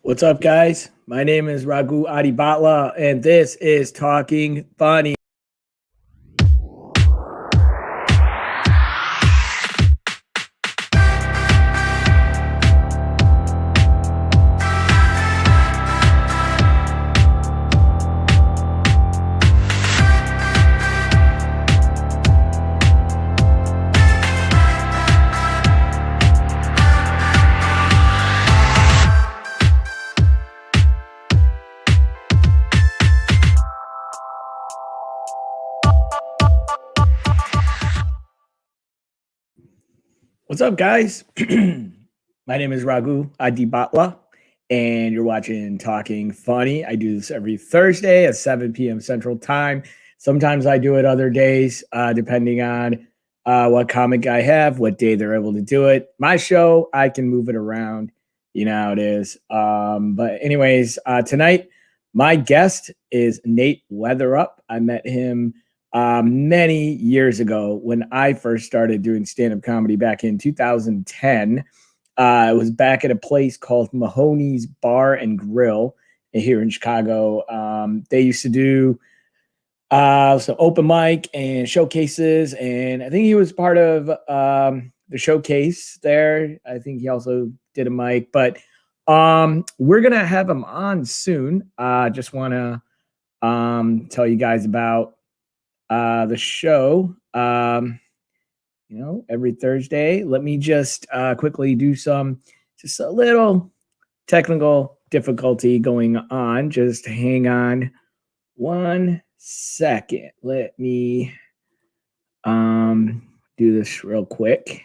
What's up, guys? My name is Raghu Adibatla, and this is Talking Funny. What's up, guys? My name is Raghu Adibatla, and you're watching Talking Funny. I do this every Thursday at 7 p.m. Central Time. Sometimes I do it other days, depending on what comic I have, what day they're able to do it. My show, I can move it around. You know how it is. But anyways, tonight, my guest is Nate Weatherup. I met him many years ago when I first started doing stand-up comedy back in 2010. I was back at a place called Mahoney's Bar and Grill here in Chicago. They used to do some open mic and showcases, and I think he was part of the showcase there. I think he also did a mic, but we're gonna have him on soon. Just want to tell you guys about the show, every Thursday. Let me just quickly do just a little technical difficulty going on. Just hang on 1 second. Let me do this real quick.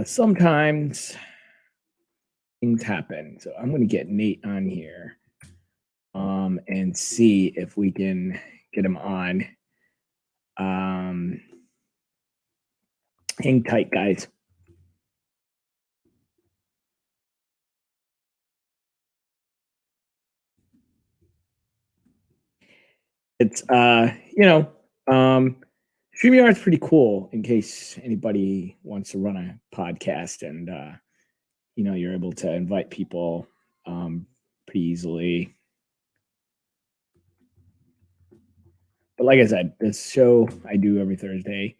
Sometimes things happen. So I'm going to get Nate on here and see if we can get him on. Hang tight, guys. It's StreamYard's pretty cool in case anybody wants to run a podcast, and you're able to invite people pretty easily. But like I said, this show I do every Thursday.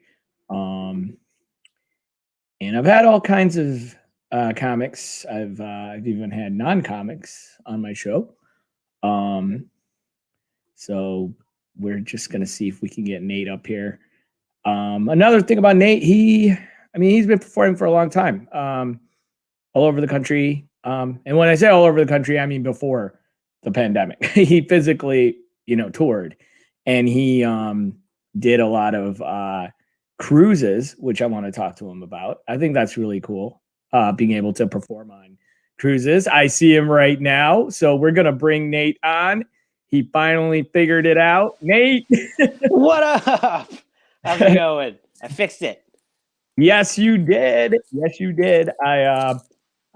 And I've had all kinds of comics. I've even had non-comics on my show. So we're just gonna see if we can get Nate up here. Another thing about Nate, he's been performing for a long time, all over the country. And when I say all over the country, I mean before the pandemic. He physically, toured. And he did a lot of cruises, which I want to talk to him about. I think that's really cool, being able to perform on cruises. I see him right now, so we're going to bring Nate on. He finally figured it out. Nate! What up? How's it going? I fixed it. Yes, you did. Yes, you did. I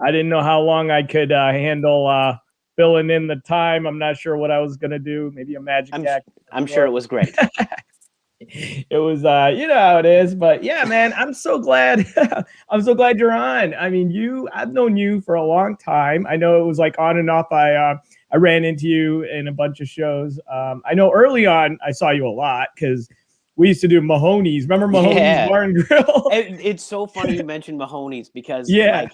didn't know how long I could handle filling in the time. I'm not sure what I was going to do. Maybe a magic act. I'm sure it was great. It was, you know how it is, but yeah, man, I'm so glad. I'm so glad you're on. I mean, I've known you for a long time. I know it was like on and off. I ran into you in a bunch of shows. I know early on I saw you a lot because we used to do Mahoney's. Remember Mahoney's Bar and Grill? It's so funny you mentioned Mahoney's because like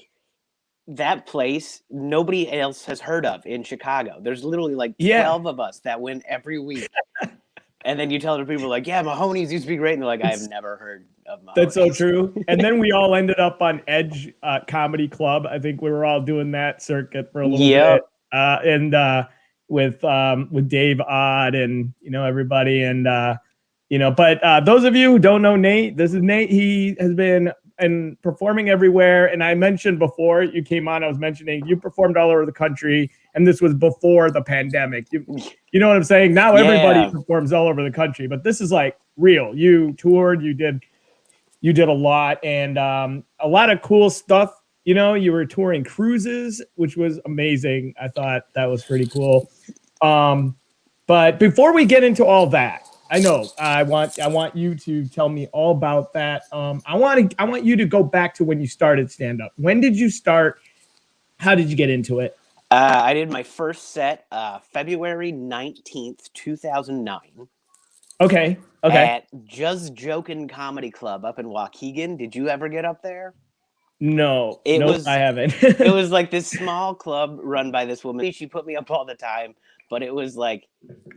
that place nobody else has heard of in Chicago. There's literally like 12 of us that win every week. And then you tell other people like, yeah, Mahoney's used to be great. And they're like, I have never heard of Mahoney's. That's so true. And then we all ended up on Edge Comedy Club. I think we were all doing that circuit for a little bit. And with Dave Odd and, everybody. And, but those of you who don't know Nate, this is Nate. He has been performing everywhere. And I mentioned before you came on, I was mentioning you performed all over the country. And this was before the pandemic. You know what I'm saying? Now everybody performs all over the country, but this is like real. You toured, you did a lot, and a lot of cool stuff. You were touring cruises, which was amazing. I thought that was pretty cool. But before we get into all that, I know I want you to tell me all about that. I want you to go back to when you started stand up. When did you start? How did you get into it? I did my first set February 19th, 2009. Okay. At Just Jokin' Comedy Club up in Waukegan. Did you ever get up there? No. I haven't. It was like this small club run by this woman. She put me up all the time, but it was like,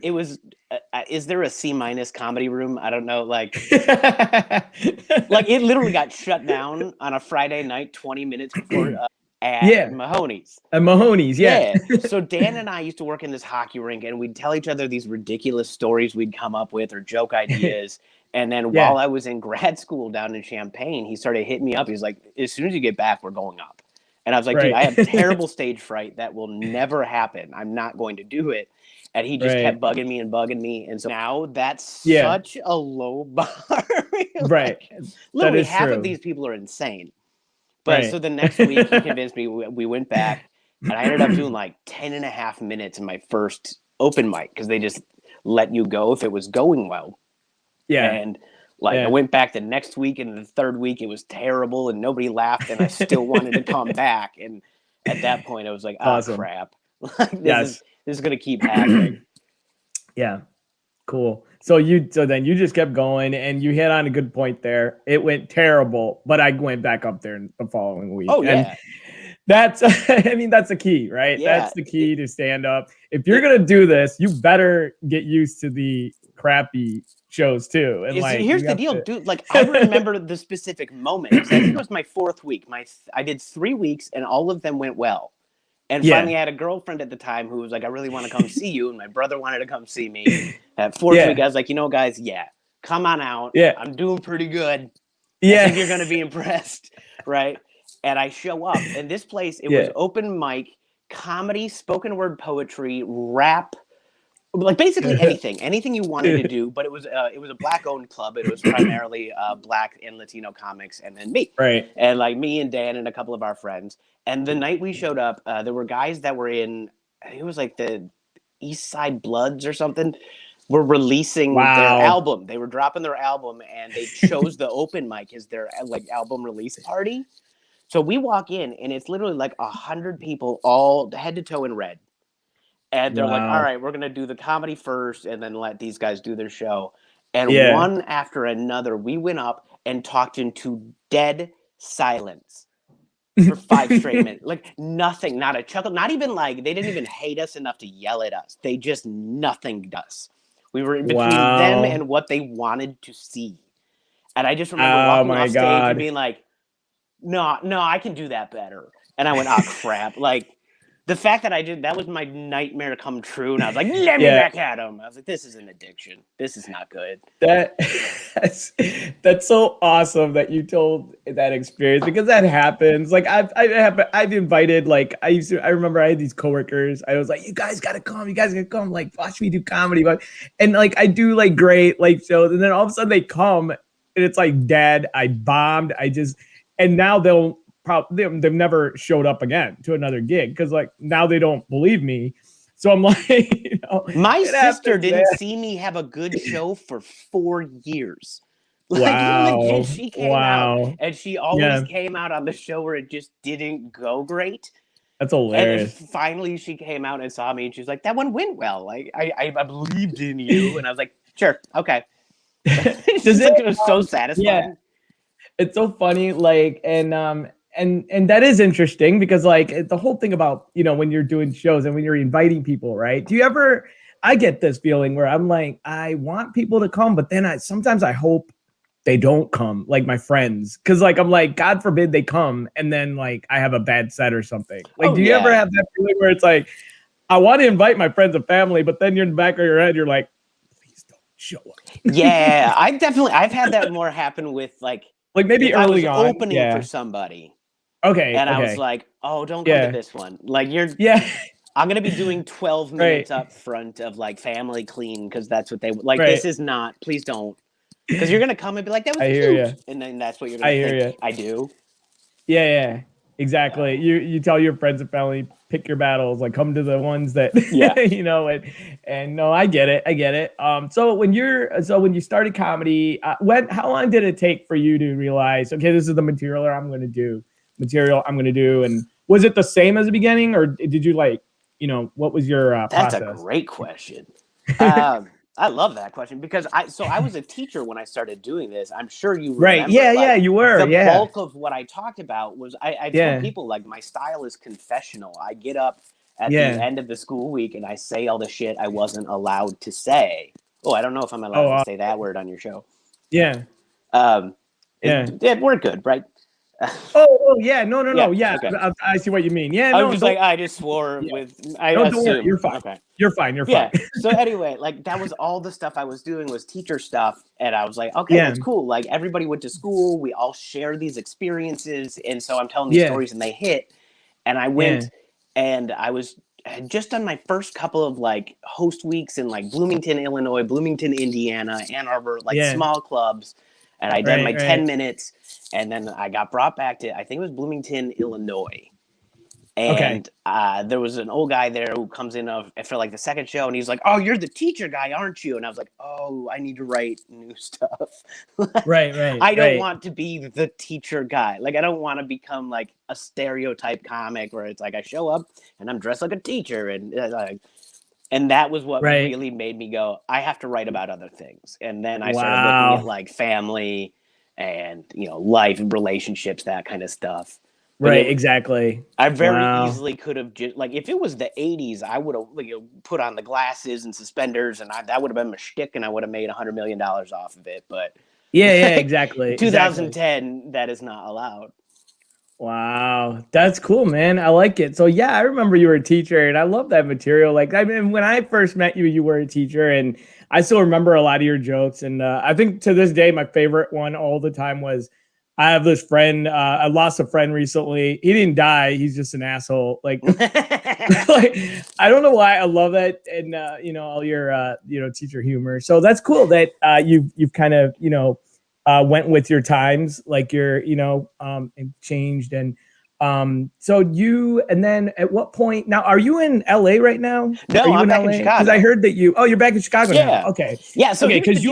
is there a C- comedy room? I don't know. Like it literally got shut down on a Friday night, 20 minutes before at Mahoney's. At Mahoney's, yeah. So Dan and I used to work in this hockey rink, and we'd tell each other these ridiculous stories we'd come up with or joke ideas. And then while I was in grad school down in Champaign, he started hitting me up. He's like, as soon as you get back, we're going up. And I was like, dude, I have terrible stage fright. That will never happen. I'm not going to do it. And he just kept bugging me. And so now that's such a low bar. Literally half of these people are insane. But so the next week he convinced me, we went back, and I ended up doing like 10.5 minutes in my first open mic because they just let you go if it was going well. Yeah. And I went back the next week, and the third week it was terrible and nobody laughed, and I still wanted to come back. And at that point I was like, oh, crap. This is going to keep happening. Yeah. Cool. So then you just kept going, and you hit on a good point there. It went terrible, but I went back up there the following week. Oh, yeah. And that's, that's the key, right? Yeah. That's the key to stand up. If you're going to do this, you better get used to the crappy shows too. And here's the deal, dude. Like, I remember the specific moment. I think it was my fourth week. I did 3 weeks, and all of them went well. And finally, I had a girlfriend at the time who was like, I really want to come see you. And my brother wanted to come see me. At fourth week, I was like, guys, come on out. Yeah. I'm doing pretty good. I think you're going to be impressed. Right. And I show up. And this place, it was open mic, comedy, spoken word poetry, rap, like basically anything you wanted to do. But it was a Black-owned club. It was primarily Black and Latino comics, and then me. Right. And like me and Dan and a couple of our friends. And the night we showed up, there were guys that were in, I think it was like the East Side Bloods or something, were releasing their album. They were dropping their album, and they chose the open mic as their like album release party. So we walk in, and it's literally like 100 people, all head to toe in red. And they're like, all right, we're going to do the comedy first and then let these guys do their show. And one after another, we went up and talked into dead silence for 5 straight minutes. Like nothing, not a chuckle, not even like, they didn't even hate us enough to yell at us. They just nothinged us. We were in between them and what they wanted to see. And I just remember walking off stage and being like, no, I can do that better. And I went, oh, crap. Like, the fact that I did, that was my nightmare come true. And I was like, let me back at him. I was like, this is an addiction. This is not good. That's so awesome that you told that experience, because that happens. Like I've invited, like I remember I had these coworkers. I was like, you guys got to come. Like, watch me do comedy. And like, I do like great, like shows. And then all of a sudden they come and it's like, Dad, I bombed. And now they've never showed up again to another gig, because like now they don't believe me. So I'm like, my sister didn't see me have a good show for 4 years. Like, legit, she came out, and she always came out on the show where it just didn't go great. That's hilarious. And then finally she came out and saw me, and she's like, that one went well. Like I believed in you. And I was like, sure, okay. It was so satisfying. Yeah. It's so funny, like, and that is interesting, because like the whole thing about, when you're doing shows and when you're inviting people, right? I get this feeling where I'm like, I want people to come, but then sometimes I hope they don't come, like my friends. Cause like, I'm like, God forbid they come, and then like I have a bad set or something. Like, do you ever have that feeling where it's like, I want to invite my friends and family, but then you're in the back of your head, you're like, please don't show up. Yeah, I've had that more happen with like maybe early on opening for somebody. Okay. And I was like, oh, don't come to this one. Like I'm going to be doing 12 minutes up front of like family clean, because that's what they like. This is not, please don't. Because you're going to come and be like, that was cute. And then that's what you're going to think. I do. Yeah. Exactly. You tell your friends and family, pick your battles, like come to the ones that, and no, I get it. So when you started comedy, how long did it take for you to realize, okay, this is the material I'm going to do? And was it the same as the beginning, or did you like what was your That's process? a great question. I love that question because I was a teacher when I started doing this. I'm sure you remember. Right. Yeah, you were. The bulk of what I talked about was I told people, like, my style is confessional. I get up at the end of the school week and I say all the shit I wasn't allowed to say. Oh, I don't know if I'm allowed to say that word on your show. Yeah. We're good, right? Oh yeah, no, yeah. Okay. I see what you mean. Yeah, I was just like, I just swore with. Don't worry, you're fine. Okay, you're fine. You're fine. So anyway, like, that was all the stuff I was doing was teacher stuff, and I was like, okay, that's cool. Like, everybody went to school, we all share these experiences, and so I'm telling these stories, and they hit. And I went, and I had just done my first couple of like host weeks in like Bloomington, Illinois, Bloomington, Indiana, Ann Arbor, like small clubs. And I did my 10 minutes, and then I got brought back to, I think it was Bloomington, Illinois. And there was an old guy there who comes in for like the second show, and he's like, "Oh, you're the teacher guy, aren't you?" And I was like, "Oh, I need to write new stuff." Right. I don't want to be the teacher guy. Like, I don't want to become like a stereotype comic where it's like I show up and I'm dressed like a teacher, and that was what really made me go, I have to write about other things. And then I started looking at like family and, life and relationships, that kind of stuff. But exactly. I very easily could have just, like, if it was the 80s, I would have put on the glasses and suspenders, and that would have been my shtick, and I would have made $100 million off of it. But exactly. 2010, that is not allowed. Wow, that's cool, man. I like it. So I remember you were a teacher, and I love that material. Like, I mean, when I first met you, you were a teacher, and I still remember a lot of your jokes. And I think to this day, my favorite one all the time was, I have this friend. I lost a friend recently. He didn't die. He's just an asshole. Like, I don't know why I love that, and all your teacher humor. So that's cool that you've kind of went with your times, like you're changed. And so and then at what point now, are you in LA right now? No, I'm back in Chicago. Because I heard that you're back in Chicago now. Okay. Yeah. So because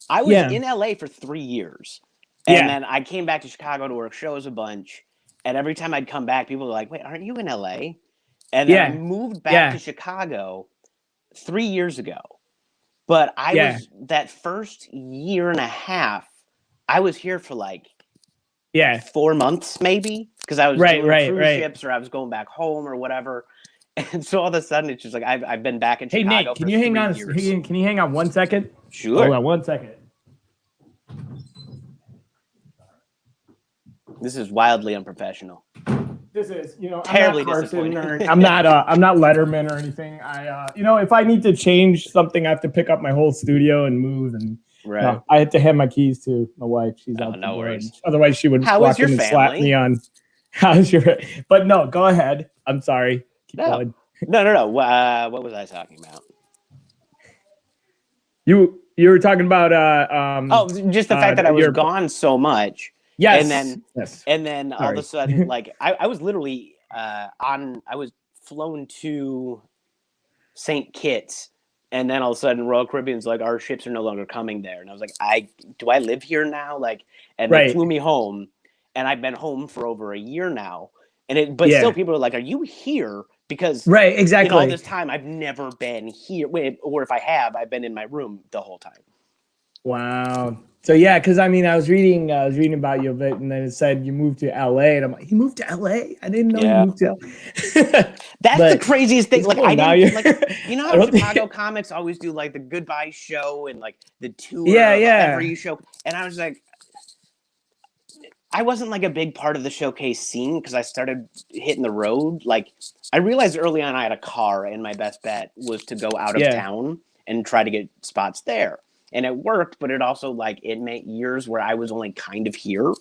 I was in LA for 3 years. And then I came back to Chicago to work shows a bunch. And every time I'd come back, people were like, "Wait, aren't you in LA?" And then I moved back to Chicago 3 years ago. But I was, that first year and a half, I was here for like 4 months maybe, because I was doing cruise ships, or I was going back home or whatever. And so all of a sudden, it's just like I've been back in Chicago. Hey, Nate, can you hang on? Can you hang on 1 second? Sure. Hold on 1 second. This is wildly unprofessional. This is, terribly disappointing. I'm not Letterman or anything. If I need to change something, I have to pick up my whole studio and move. And I had to hand my keys to my wife. She's out. No worries. Otherwise, she would walk in and slap me on. How's your? But no, go ahead. I'm sorry. Keep going. No. What was I talking about? You were talking about just the fact that I was gone so much. Yes. And then all of a sudden, like, I was literally I was flown to St. Kitts, and then all of a sudden Royal Caribbean's like, our ships are no longer coming there. And I was like, do I live here now? Like, and they flew me home, and I've been home for over a year now. And still people are like, are you here? Because exactly. all this time I've never been here. Or if I have, I've been in my room the whole time. Wow. So because I was reading about you a bit, and then it said you moved to LA, and I'm like, you moved to LA? I didn't know you moved to LA. That's the craziest thing. Like, cool. I didn't like, how Chicago comics always do like the goodbye show and like the tour of every show, and I was like, I wasn't like a big part of the showcase scene because I started hitting the road. Like, I realized early on I had a car, and my best bet was to go out of town and try to get spots there. And it worked, but it also, like, it meant years where I was only kind of here.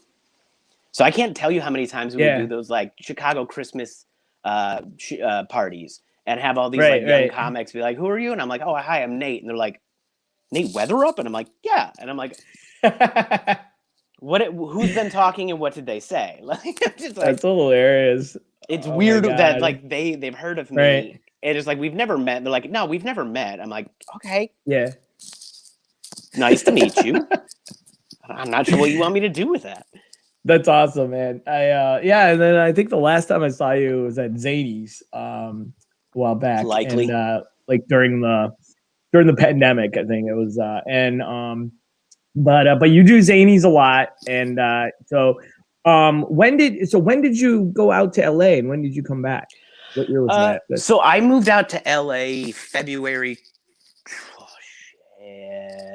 So I can't tell you how many times we would do those, like, Chicago Christmas parties and have all these, young comics be like, who are you? And I'm like, oh, hi, I'm Nate. And they're like, Nate Weatherup? And I'm like, yeah. And I'm like, who's been talking and what did they say? Like, just like, that's hilarious. It's weird that, like, they've heard of me. And it's like, we've never met. They're like, no, we've never met. I'm like, okay. Yeah. Nice to meet you. I'm not sure what you want me to do with that. That's awesome, man. And then I think the last time I saw you was at Zany's while back, Likely. and like during the pandemic, I think it was, but you do zanies a lot, and when did you go out to LA, and when did you come back? What year was that? So I moved out to LA February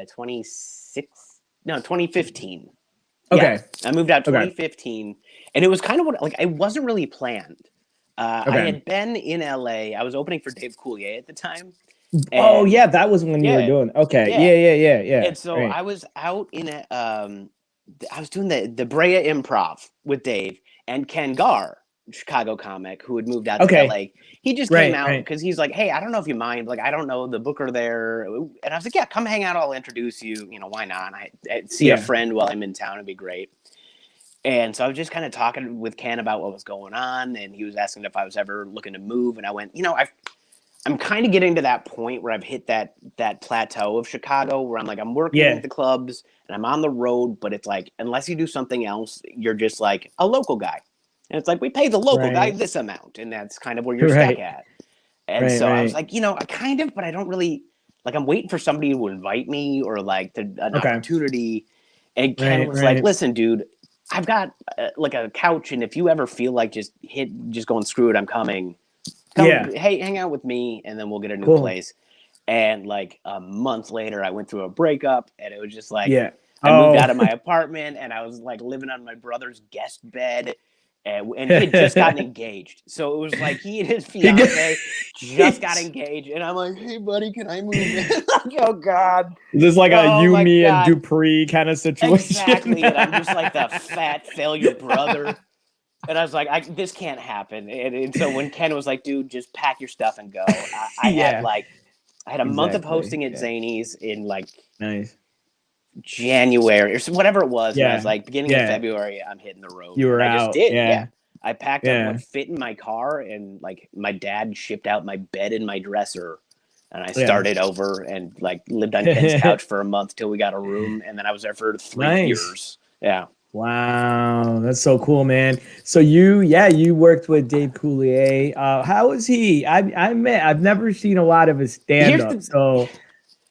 2015. Okay. Yeah, I moved out 2015, and it was kind of like it wasn't really planned. I had been in LA. I was opening for Dave Coulier at the time. Oh yeah, that was when you were doing. Okay, yeah. And so I was out in I was doing the Brea Improv with Dave and Ken Garr, Chicago comic who had moved out to LA. He just came out because he's like, hey, I don't know if you mind. Like, I don't know the booker there. And I was like, yeah, come hang out. I'll introduce you. You know, why not? I see a friend while I'm in town. It'd be great. And so I was just kind of talking with Ken about what was going on. And he was asking if I was ever looking to move. And I went, I'm kind of getting to that point where I've hit that plateau of Chicago where I'm like, I'm working at the clubs and I'm on the road. But it's like, unless you do something else, you're just like a local guy. And it's like, we pay the local guy this amount, and that's kind of where you're stuck at. And so I was like, I kind of, but I don't really, like, I'm waiting for somebody to invite me or like an opportunity. And Ken was like, listen, dude, I've got like a couch, and if you ever feel like just going screw it, I'm coming. Hey, hang out with me, and then we'll get a new place. And like a month later, I went through a breakup, and it was just like, I moved out of my apartment, and I was like living on my brother's guest bed. And he had just gotten engaged. So it was like he and his fiance just got engaged. And I'm like, hey, buddy, can I move in? Oh, God. This is like a you, me, and Dupree kind of situation. Exactly. And I'm just like the fat failure brother. And I was like, this can't happen. And so when Ken was like, dude, just pack your stuff and go. I had a month of hosting at Zanies in like January or whatever it was. And I was like, beginning of February, I'm hitting the road. You were I out. just did. Yeah. I packed up what fit in my car, and like my dad shipped out my bed and my dresser. And I started over and like lived on Ken's couch for a month till we got a room. And then I was there for 3 years. Yeah. Wow. That's so cool, man. So you worked with Dave Coulier. How is he? I've never seen a lot of his stand-up. So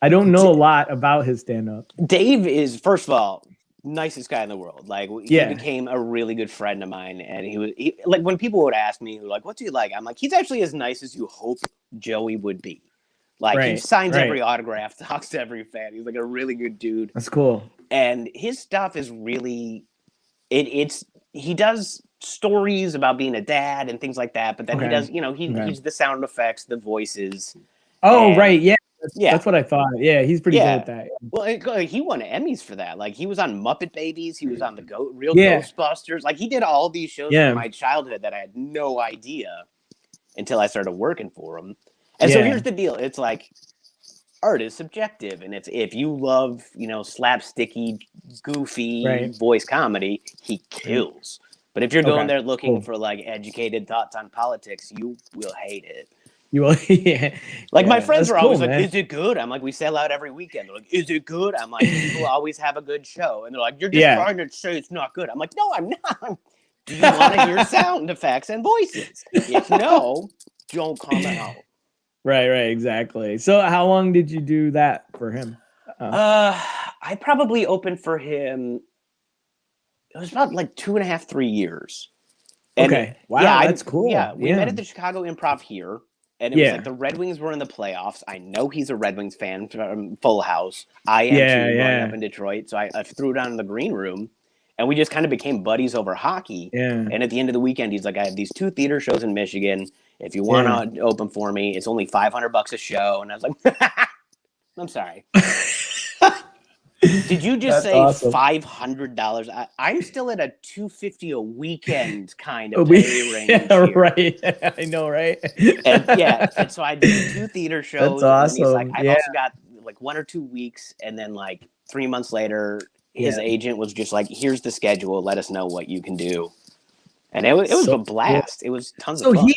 I don't know a lot about his stand-up. Dave is, first of all, nicest guy in the world. Like, he became a really good friend of mine. And he like, when people would ask me, like, what's he like? I'm like, he's actually as nice as you hope Joey would be. Like, he signs every autograph, talks to every fan. He's like a really good dude. That's cool. And his stuff is really, he does stories about being a dad and things like that. But then he does, he's the sound effects, the voices. Oh, yeah. That's what I thought. Yeah, he's pretty good at that. Well, he won Emmys for that. Like, he was on Muppet Babies. He was on the Ghostbusters. Like, he did all these shows from my childhood that I had no idea until I started working for him. And so here's the deal. It's like, art is subjective. And it's, if you love, slapsticky, goofy voice comedy, he kills. But if you're going there looking for like educated thoughts on politics, you will hate it. You will, my friends are always like, is it good? I'm like, we sell out every weekend. They're like, is it good? I'm like, people always have a good show. And they're like, you're just trying to say it's not good. I'm like, no, I'm not. Do you want to hear sound effects and voices? If no, don't come out. Right, exactly. So how long did you do that for him? I probably opened for him. It was about like 2.5, 3 years. And wow, that's cool. Yeah, we met at the Chicago Improv here. And it was like the Red Wings were in the playoffs. I know he's a Red Wings fan from Full House. I am too, growing up in Detroit. So I threw down in the green room, and we just kind of became buddies over hockey. Yeah. And at the end of the weekend, he's like, I have these 2 theater shows in Michigan. If you want to open for me, it's only $500 a show. And I was like, I'm sorry. Did you just say awesome. $500? I'm still at a $250 a weekend kind of pay range. Yeah, right. I know, right? And so I did 2 theater shows. That's awesome. And he's like, I've also got like 1 or 2 weeks, and then like 3 months later, his agent was just like, "Here's the schedule. Let us know what you can do." And it was a blast. Cool. It was tons of fun.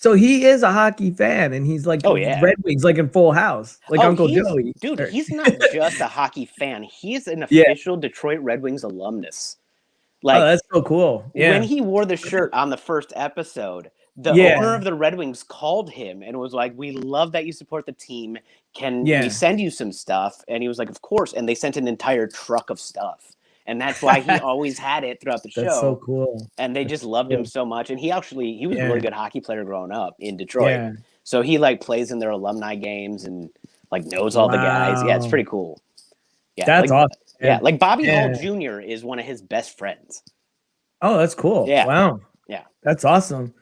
So he is a hockey fan, and he's like Red Wings, like in Full House, like Uncle Joey. Dude, he's not just a hockey fan. He's an official Detroit Red Wings alumnus. Like, that's so cool. Yeah. When he wore the shirt on the first episode, the owner of the Red Wings called him and was like, "We love that you support the team. Can we send you some stuff?" And he was like, "Of course." And they sent an entire truck of stuff. And that's why he always had it throughout the show. That's so cool. And they just loved him so much. And he was a really good hockey player growing up in Detroit. Yeah. So he like plays in their alumni games and like knows all the guys. Yeah, it's pretty cool. Yeah, that's awesome. Yeah, like Bobby Hall Jr. is one of his best friends. Oh, that's cool. Yeah. Wow. Yeah. That's awesome.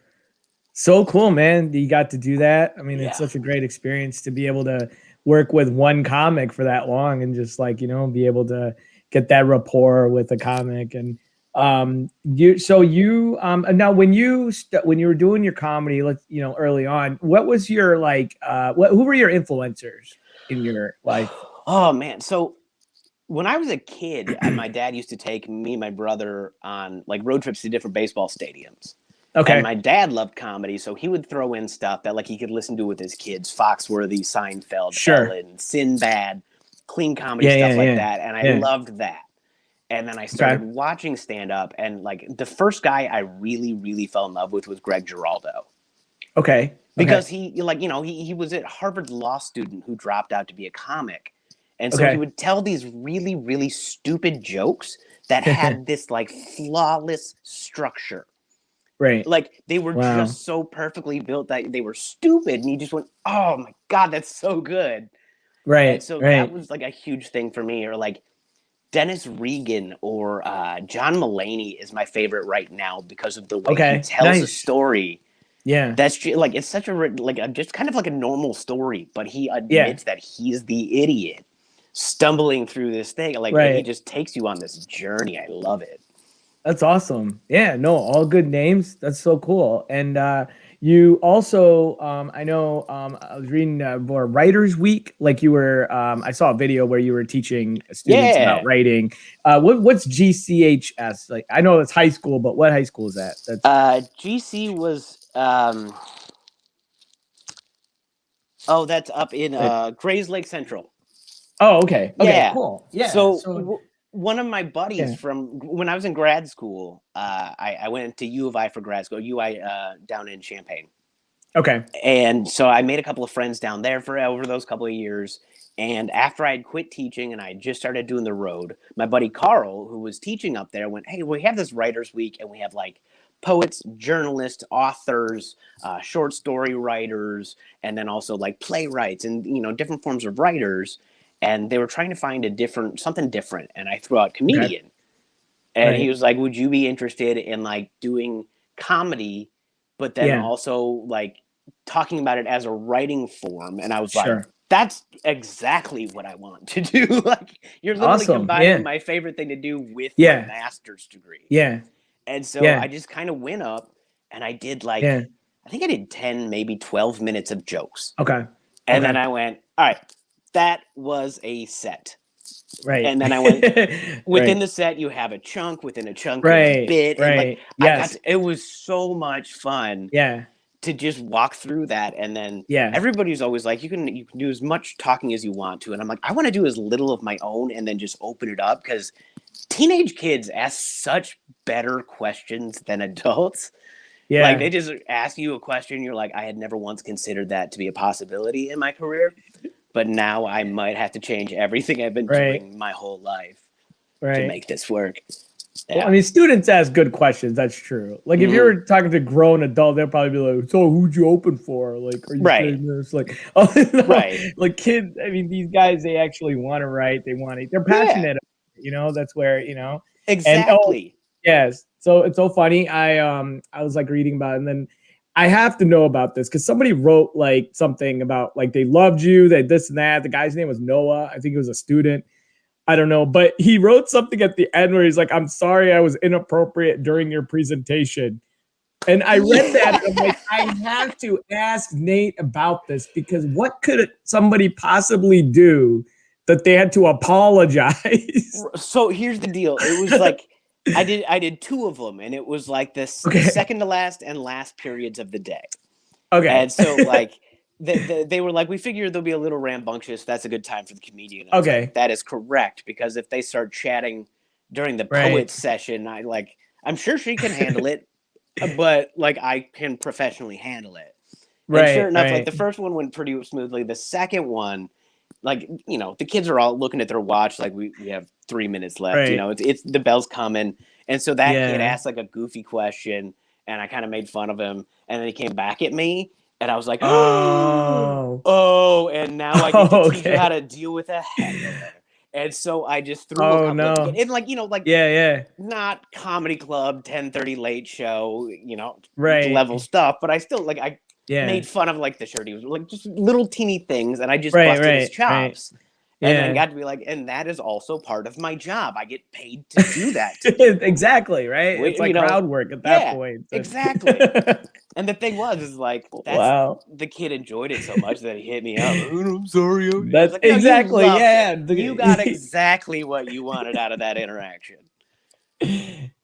So cool, man. You got to do that. I mean, it's such a great experience to be able to work with one comic for that long and just like, you know, be able to get that rapport with the comic. And now when you were doing your comedy, early on, what was your who were your influencers in your life? Oh man. So when I was a kid, my dad used to take me and my brother on like road trips to different baseball stadiums. Okay. And my dad loved comedy, so he would throw in stuff that like he could listen to with his kids, Foxworthy, Seinfeld, Ellen, Sinbad, clean comedy stuff like that. And I loved that. And then I started watching stand-up, and like the first guy I really, really fell in love with was Greg Giraldo. Okay. Because he was a Harvard law student who dropped out to be a comic. And so he would tell these really, really stupid jokes that had this like flawless structure. Right. Like they were just so perfectly built that they were stupid. And you just went, oh my God, that's so good. Right. And so that was like a huge thing for me. Or like Dennis Regan or John Mulaney is my favorite right now because of the way he tells a story. Yeah. That's like, it's such a, just kind of like a normal story, but he admits that he's the idiot stumbling through this thing. Like he just takes you on this journey. I love it. That's awesome. Yeah, no, all good names. That's so cool. And you also, I know I was reading more Writers Week. Like you were, I saw a video where you were teaching students about writing. What's GCHS? Like I know it's high school, but what high school is that? That's GC was, that's up in Grays Lake Central. Oh, okay. Okay, cool. Yeah. So one of my buddies from when I was in grad school, I went to U of I for grad school, UI down in Champaign. Okay. And so I made a couple of friends down there for over those couple of years. And after I had quit teaching and I just started doing the road, my buddy Carl, who was teaching up there, went, "Hey, we have this Writers Week and we have like poets, journalists, authors, short story writers, and then also like playwrights and, different forms of writers. And they were trying to find something different. And I threw out comedian. And he was like, would you be interested in like doing comedy, but then also like talking about it as a writing form? And I was like, that's exactly what I want to do. Like you're literally combining my favorite thing to do with my master's degree. Yeah. And so I just kind of went up and I did like, I think I did 10, maybe 12 minutes of jokes. Okay. And then I went, all right. That was a set. Right. And then I went, within the set, you have a chunk, within a chunk, a bit. And like, it was so much fun to just walk through that. And then everybody's always like, you can do as much talking as you want to. And I'm like, I want to do as little of my own and then just open it up because teenage kids ask such better questions than adults. Yeah. Like they just ask you a question. You're like, I had never once considered that to be a possibility in my career. But now I might have to change everything I've been doing my whole life to make this work. Yeah. Well, I mean, students ask good questions. That's true. Like if you're talking to a grown adult, they'll probably be like, "So who'd you open for? Like, are you saying this?" Like, oh, no. Like kids. I mean, these guys, they actually want to write. They want to. They're passionate. That's where exactly. Yes. So it's so funny. I was like reading about it, and then I have to know about this because somebody wrote like something about like they loved you, that this and that. The guy's name was Noah. I think he was a student. I don't know, but he wrote something at the end where he's like, "I'm sorry, I was inappropriate during your presentation." And I read that and I'm like, I have to ask Nate about this because what could somebody possibly do that they had to apologize? So here's the deal. It was like I did two of them, and it was like this second to last and last periods of the day. Okay. And so like they were like, we figure they'll be a little rambunctious. That's a good time for the comedian. Okay. Like, that is correct, because if they start chatting during the poet session, I'm sure she can handle it. but like I can professionally handle it. Right. And sure enough, right. like the first one went pretty smoothly. The second one, like, you know, the kids are all looking at their watch, like we have 3 minutes left. Right. You know, it's the bell's coming, and so that kid Yeah. asked like a goofy question, and I kind of made fun of him, and then he came back at me, and I was like, Oh. oh, and now I get to teach you okay. how to deal with a heckler. And so I just threw a Oh, couple no. of and like, you know, like Yeah. not comedy club 10:30 late show, you know, Right. level stuff, but I still like I Yeah. made fun of like the shirt he was like just little teeny things, and I just Right. busted his Right. chops. Yeah. And then got to be like, and that is also part of my job. I get paid to do that. To people. exactly. Right. Which, It's like you know, crowd work at that yeah, point. exactly. And the thing was, is like, that's Wow. the kid enjoyed it so much that he hit me up. "Oh, I'm sorry. I was That's like, no, you exactly. loved Yeah. it. You got exactly what you wanted out of that interaction.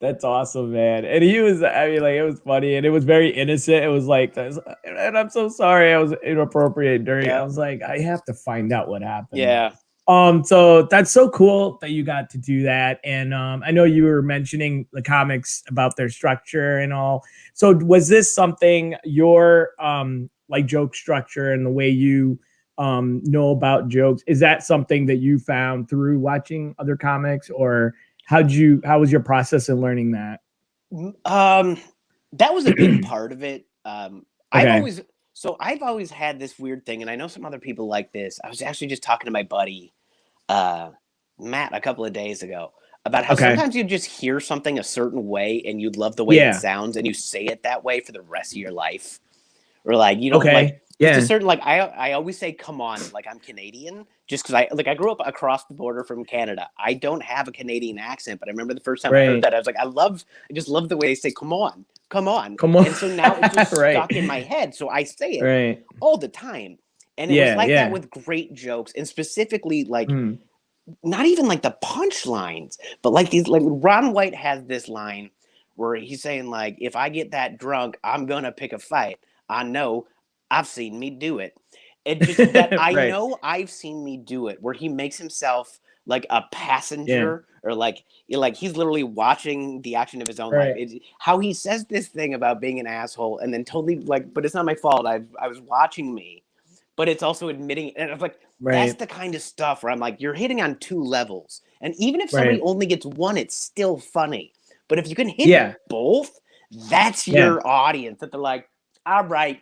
That's awesome, man. And he was, I mean, like, it was funny and it was very innocent. It was like, and I'm so sorry I was inappropriate during. I Yep. was like, I have to find out what happened. Yeah. So that's so cool that you got to do that. And I know you were mentioning the comics about their structure and all. So was this something your like joke structure and the way you know about jokes? Is that something that you found through watching other comics, or how was your process in learning that? That was a big part of it. Okay. I've always had this weird thing, and I know some other people like this. I was actually just talking to my buddy, Matt, a couple of days ago about how sometimes you just hear something a certain way and you love the way it sounds and you say it that way for the rest of your life. Or like, you don't like, it's a certain, like, I always say, come on, like I'm Canadian just because I grew up across the border from Canada. I don't have a Canadian accent, but I remember the first time I heard that, I was like, I just love the way they say, come on. And so now it's just stuck in my head. So I say it all the time. And it was like that with great jokes, and specifically like not even like the punchlines, but like these, like Ron White has this line where he's saying like, if I get that drunk, I'm gonna pick a fight. I know, I've seen me do it. It just that I know I've seen me do it, where he makes himself like a passenger or like he's literally watching the action of his own life. It's how he says this thing about being an asshole and then totally like, but it's not my fault. I was watching me, but it's also admitting, and I was like, that's the kind of stuff where I'm like, you're hitting on two levels. And even if somebody only gets one, it's still funny. But if you can hit both, that's your audience that they're like, all right.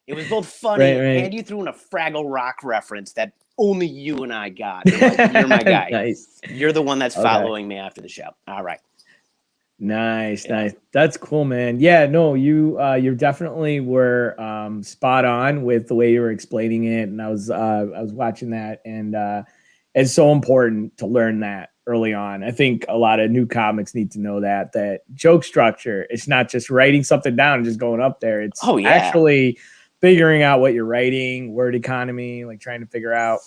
It was both funny and you threw in a Fraggle Rock reference that only you and I got. You're like, you're my guy. Nice. You're the one that's following me after the show. All right. Nice. That's cool, man. Yeah, no, you definitely were spot on with the way you were explaining it. And I was watching that, and it's so important to learn that early on. I think a lot of new comics need to know that joke structure, it's not just writing something down and just going up there. It's actually figuring out what you're writing, word economy, like trying to figure out,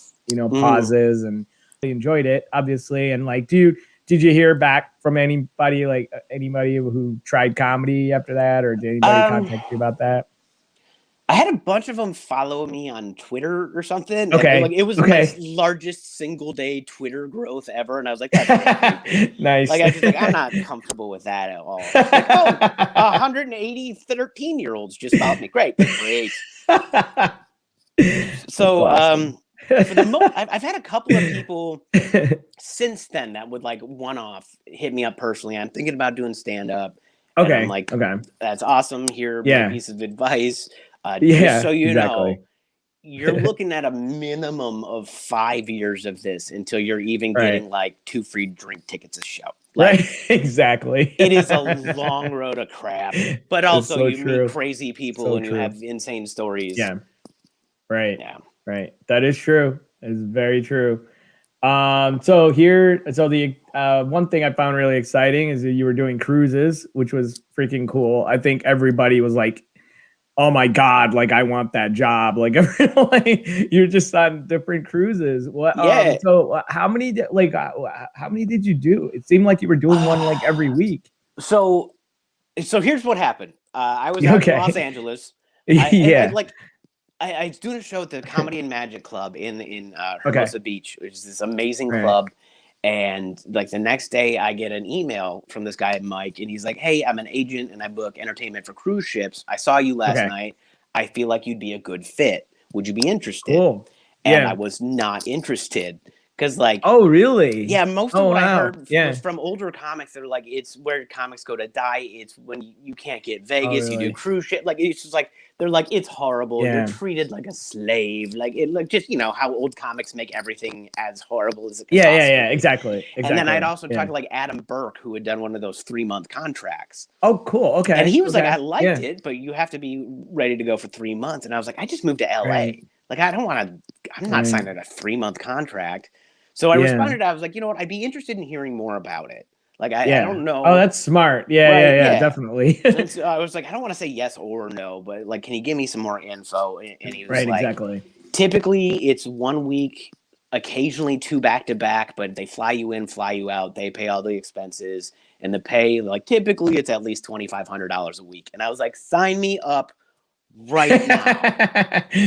pauses. And I enjoyed it, obviously. And like, did you hear back from anybody who tried comedy after that, or did anybody contact you about that? I had a bunch of them follow me on Twitter or something. Okay. Like, it was my largest single day Twitter growth ever. And I was like, that's nice. Like, I was like, I'm not comfortable with that at all. Like, 180 13-year-olds just followed me. Great. So, awesome. For the most, I've had a couple of people since then that would like one-off hit me up personally. I'm thinking about doing stand-up. Okay. And I'm like, that's awesome. Here, my piece of advice. Just so you know, you're looking at a minimum of 5 years of this until you're even getting like 2 free drink tickets a show. Like, exactly. It is a long road of crap, but also you meet crazy people and you have insane stories. Yeah. Right. That is true. It is very true. So the one thing I found really exciting is that you were doing cruises, which was freaking cool. I think everybody was like, oh my God, like I want that job. Like, you're just on different cruises. So how many did you do? It seemed like you were doing one like every week. So here's what happened. I was out in Los Angeles. I was doing a show at the Comedy and Magic Club in Hermosa Beach, which is this amazing club. And like the next day I get an email from this guy, Mike, and he's like, hey, I'm an agent and I book entertainment for cruise ships. I saw you last night. I feel like you'd be a good fit. Would you be interested? Cool. And I was not interested because like, oh, really? Yeah, most of what I heard Yeah. was from older comics. They're like, it's where comics go to die. It's when you can't get Vegas, you do cruise shit. Like, it's just like, they're like, it's horrible. Yeah. You're treated like a slave. Like, it like just, you know, how old comics make everything as horrible as it can possibly. Yeah, exactly. And then I'd also talked to like Adam Burke, who had done one of those 3-month contracts. Oh, cool. Okay. And he was like, I liked it, but you have to be ready to go for 3 months. And I was like, I just moved to LA. Right. Like, I don't want to, I'm not signing a 3-month contract. So I responded, I was like, you know what, I'd be interested in hearing more about it. Like, I don't know. Oh, that's smart. Yeah, definitely. So I was like, I don't want to say yes or no, but like, can you give me some more info? And he was like, exactly. Typically it's 1 week, occasionally 2 back-to-back, but they fly you in, fly you out. They pay all the expenses and the pay, like typically it's at least $2,500 a week. And I was like, sign me up right now.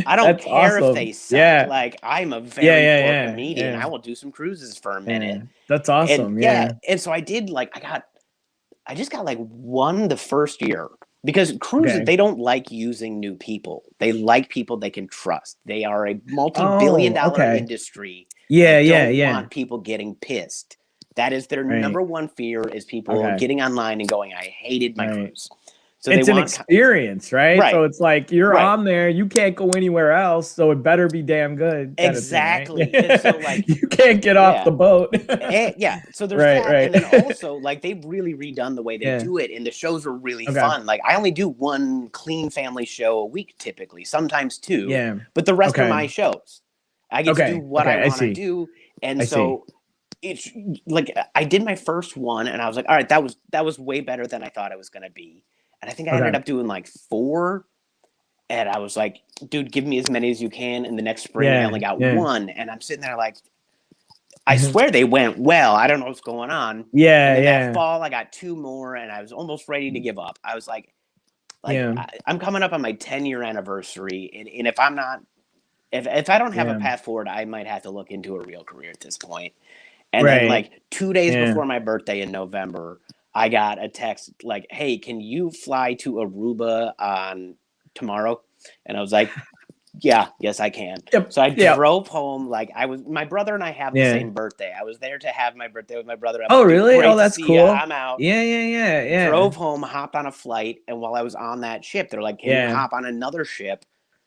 I don't care if they suck. Like, I'm a very poor comedian. I will do some cruises for a minute. That's awesome. And, and so I did like I just got like one the first year because cruises they don't like using new people. They like people they can trust. They are a multi-billion-dollar industry. Don't want people getting pissed. That is their number one fear is people getting online and going, I hated my cruise. So it's an experience, right? So it's like you're on there, you can't go anywhere else, so it better be damn good. Exactly. Thing, right? And so like you can't get off the boat. So there's that. And then also like they've really redone the way they do it, and the shows are really fun. Like I only do one clean family show a week typically, sometimes 2. Yeah. But the rest are my shows. I get to do what I want to do. And so it's like I did my first one and I was like, all right, that was way better than I thought it was gonna be. And I think I ended up doing like 4. And I was like, dude, give me as many as you can. And the next spring, I only got 1. And I'm sitting there like, I swear they went well. I don't know what's going on. And then that fall, I got 2 more. And I was almost ready to give up. I was like I'm coming up on my 10-year anniversary. And if I'm not, if I don't have a path forward, I might have to look into a real career at this point. And then like 2 days before my birthday in November, I got a text like, hey, can you fly to Aruba on tomorrow? And I was like, yes, I can. So I drove home. Like my brother and I have the same birthday. I was there to have my birthday with my brother. Oh, really? Oh, that's cool. I'm out. Yeah. Drove home, hopped on a flight. And while I was on that ship, they're like, can you hop on another ship?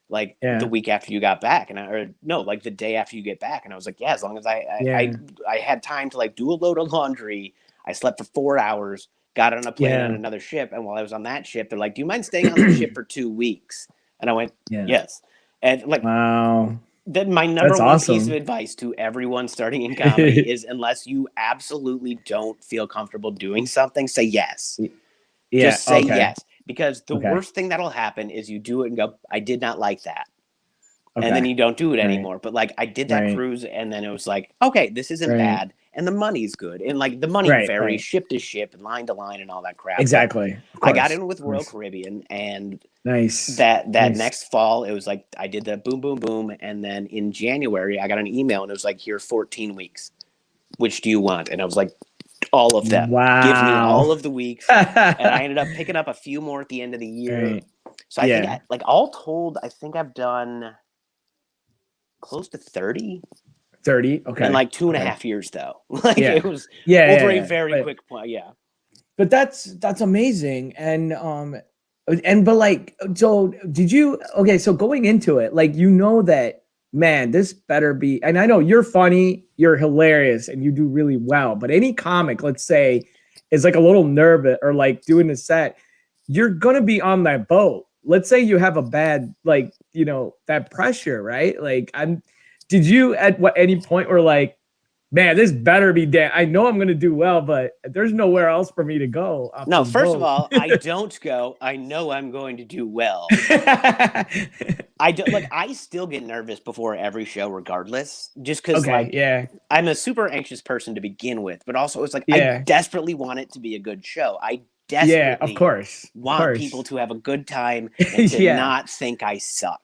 Like the week after you got back, like the day after you get back. And I was like, as long as I had time to like do a load of laundry. I slept for 4 hours, got on a plane on another ship. And while I was on that ship, they're like, do you mind staying on the ship for 2 weeks? And I went, yes. And like, wow. Then my number one piece of advice to everyone starting in comedy is unless you absolutely don't feel comfortable doing something, say yes. Just say yes. Because the worst thing that'll happen is you do it and go, I did not like that. And then you don't do it anymore. But like I did that cruise and then it was like, okay, this isn't bad. And the money's good. And like the money varies ship to ship and line to line and all that crap. Exactly. I got in with Royal Caribbean and that next fall, it was like I did the boom, boom, boom. And then in January, I got an email and it was like, here, 14 weeks. Which do you want? And I was like, all of them. Wow. Give me all of the weeks. And I ended up picking up a few more at the end of the year. So I think like all told, I think I've done close to 30. 30, okay. In like 2.5 years though. Like it was over a very quick point. But that's amazing. And but like, so did you, so going into it, like, you know that, man, this better be, and I know you're funny, you're hilarious, and you do really well, but any comic, let's say, is like a little nervous or like doing a set, you're going to be on that boat. Let's say you have a bad, like, you know, that pressure, right? Like did you at any point were like, man, this better be damn, I know I'm going to do well, but there's nowhere else for me to go. No, first of all, I don't go, I know I'm going to do well. I still get nervous before every show regardless, just because I'm a super anxious person to begin with, but also it's like, I desperately want it to be a good show. I desperately of course. want people to have a good time and to not think I suck.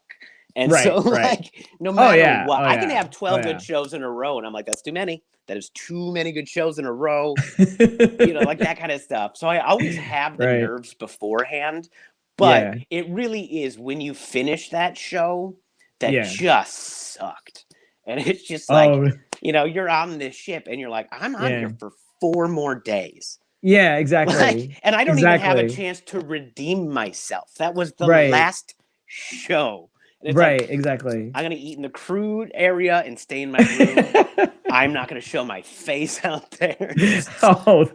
And so like no matter what, I can have 12 good shows in a row, and I'm like, that's too many. That is too many good shows in a row. Like that kind of stuff. So I always have the nerves beforehand, but it really is when you finish that show that just sucked. And it's just like, you're on this ship and you're like, I'm on here for 4 more days. Yeah, exactly. And I don't even have a chance to redeem myself. That was the last show. And it's exactly. I'm going to eat in the crude area and stay in my room. I'm not going to show my face out there. Oh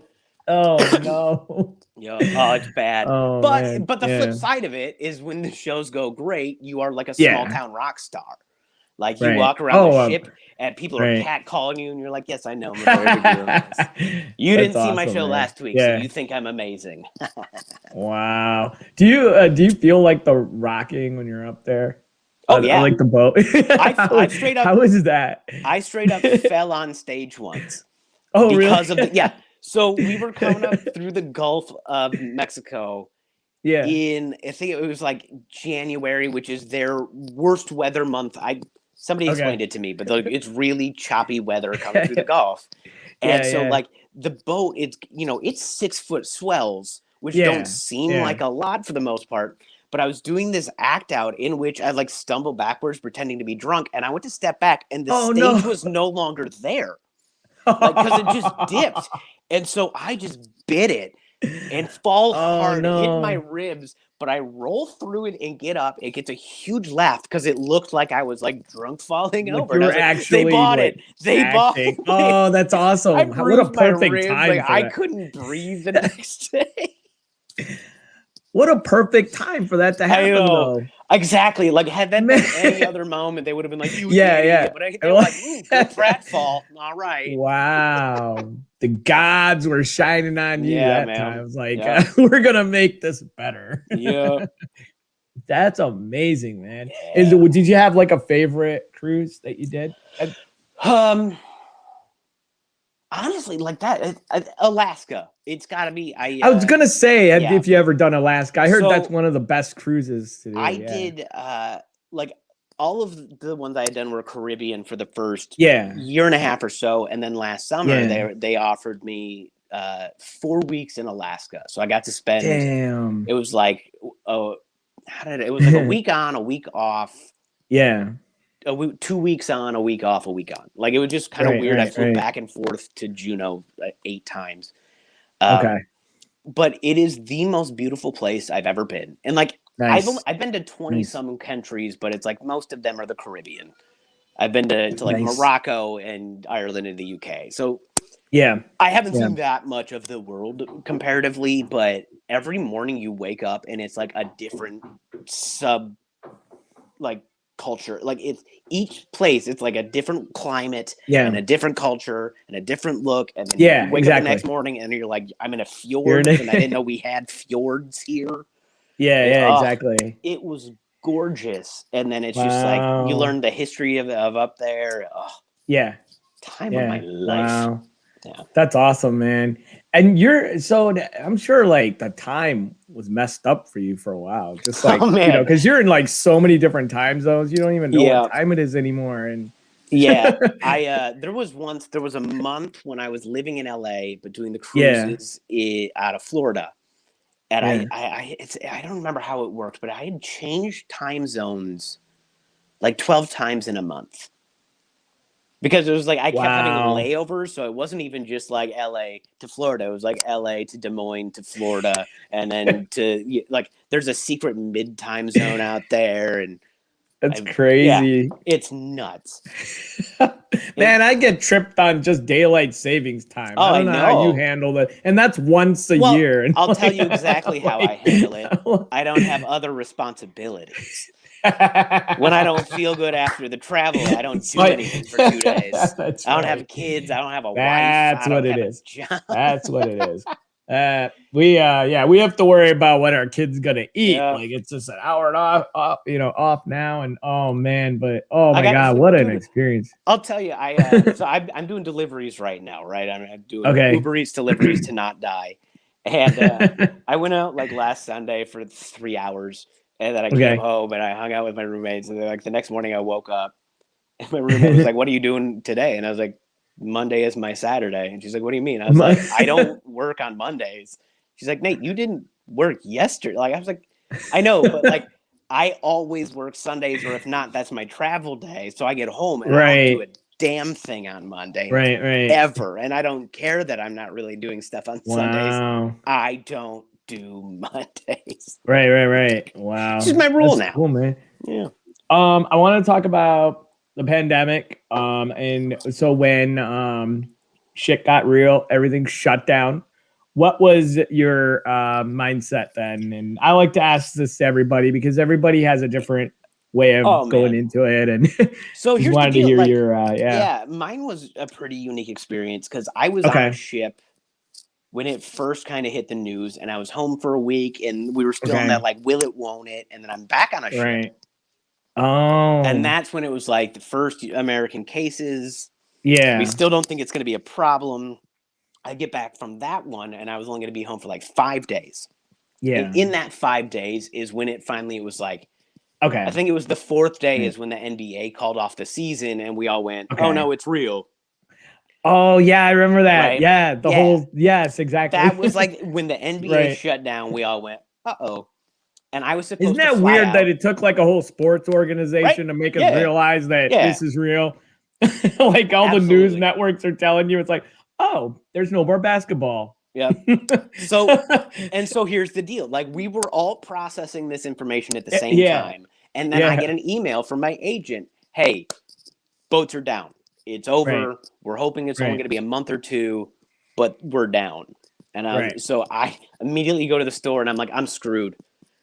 no. It's bad. But the flip side of it is when the shows go great, you are like a small town rock star. Like you walk around the ship and people are catcalling you, and you're like, "Yes, I know. I'm a very big deal. You didn't see my show last week, so you think I'm amazing." Wow. Do you feel like the rocking when you're up there? Oh yeah, like the boat. I straight up. How is that? I straight up fell on stage once. Oh, because really? of So we were coming up through the Gulf of Mexico. Yeah. I think it was like January, which is their worst weather month. Somebody explained it to me, but it's really choppy weather coming through the Gulf. And like the boat, it's 6-foot swells, which don't seem like a lot for the most part. But I was doing this act out in which I like stumbled backwards pretending to be drunk. And I went to step back and the stage was no longer there. Because it just dipped. And so I just bit it and fall hard, hit my ribs. But I roll through it and get up. It gets a huge laugh because it looked like I was like drunk falling over. You were actually they bought it. They bought it. Oh, that's awesome. What a perfect time. I couldn't breathe the next day. What a perfect time for that to happen, though. Exactly. Like, had that been any other moment, they would have been like, you idiot. But they were like, good pratfall. All right. Wow. The gods were shining on you that time. I was like, we're going to make this better. Yeah. That's amazing, man. Did you have like a favorite cruise that you did? Honestly, like that, Alaska. It's got to be. I was gonna say, if you ever done Alaska, I heard that's one of the best cruises to do. I did. Like all of the ones I had done were Caribbean for the first year and a half or so, and then last summer they offered me 4 weeks in Alaska, so I got to spend. Damn. It was like it was like a week on, a week off. Yeah. 2 weeks on, a week off, a week on. Like it was just kind of weird. I flew back and forth to Juneau 8 times. But it is the most beautiful place I've ever been. And like I've been to 20 some countries, but it's like most of them are the Caribbean. I've been to like Morocco and Ireland and the UK. So I haven't seen that much of the world comparatively, but every morning you wake up and it's like a different culture. Like it's each place, it's like a different climate and a different culture and a different look. And then you wake up the next morning and you're like, I'm in a fjord and I didn't know we had fjords here. Exactly. It was gorgeous. And then it's just like you learn the history of up there. Time of my life. Wow. Yeah. That's awesome, man. And I'm sure like the time was messed up for you for a while. Just like, because you're in like so many different time zones. You don't even know what time it is anymore. And there was a month when I was living in LA, but doing the cruises out of Florida. And I don't remember how it worked, but I had changed time zones like 12 times in a month. Because it was like I kept having layovers, so it wasn't even just like LA to Florida. It was like LA to Des Moines to Florida, and then to like there's a secret mid time zone out there, and that's crazy. It's nuts. Man, I get tripped on just daylight savings time. I don't know how you handle it, and that's once a year. And I'll tell you exactly how I handle it. I don't have other responsibilities. When I don't feel good after the travel, I don't do anything for 2 days. I don't have kids. I don't have a wife. That's what it is. That's what it is. We have to worry about what our kid's gonna eat. Like it's just an hour and off now, and oh man, but oh my god, what an experience! I'll tell you, I'm doing deliveries right now, right? I'm doing Uber Eats deliveries to not die, and I went out like last Sunday for 3 hours. And then I came home and I hung out with my roommates. And then, like, the next morning I woke up and my roommate was like, "What are you doing today?" And I was like, "Monday is my Saturday." And she's like, "What do you mean?" I was like, "I don't work on Mondays." She's like, "Nate, you didn't work yesterday." Like, I was like, "I know, but like, I always work Sundays, or if not, that's my travel day. So I get home and I don't do a damn thing on Monday. Ever. And I don't care that I'm not really doing stuff on Sundays. I don't do Mondays." Right. Wow. This is my rule now. Cool, man. Yeah. I want to talk about the pandemic. And so when shit got real, everything shut down. What was your mindset then? And I like to ask this to everybody because everybody has a different way of going into it. And so here's wanted the deal. To hear like, your mine was a pretty unique experience because I was on a ship when it first kind of hit the news, and I was home for a week, and we were still in that like, will it, won't it? And then I'm back on a ship. Oh. And that's when it was like the first American cases. Yeah. We still don't think it's going to be a problem. I get back from that one, and I was only going to be home for like 5 days. Yeah. And in that 5 days is when it was like, I think it was the 4th day is when the NBA called off the season, and we all went, "Oh no, it's real." Oh yeah, I remember that. Right? Yeah, whole yes, exactly. That was like when the NBA shut down. We all went, "Uh-oh." And I was supposed Isn't that to fly weird out. That it took like a whole sports organization to make us realize that this is real? Like all the news networks are telling you, it's like, oh, there's no more basketball. Yeah. So here's the deal. Like, we were all processing this information at the same time. And then I get an email from my agent. "Hey, boats are down. It's over. We're hoping it's only going to be a month or two, but we're down." And so I immediately go to the store and I'm like, I'm screwed.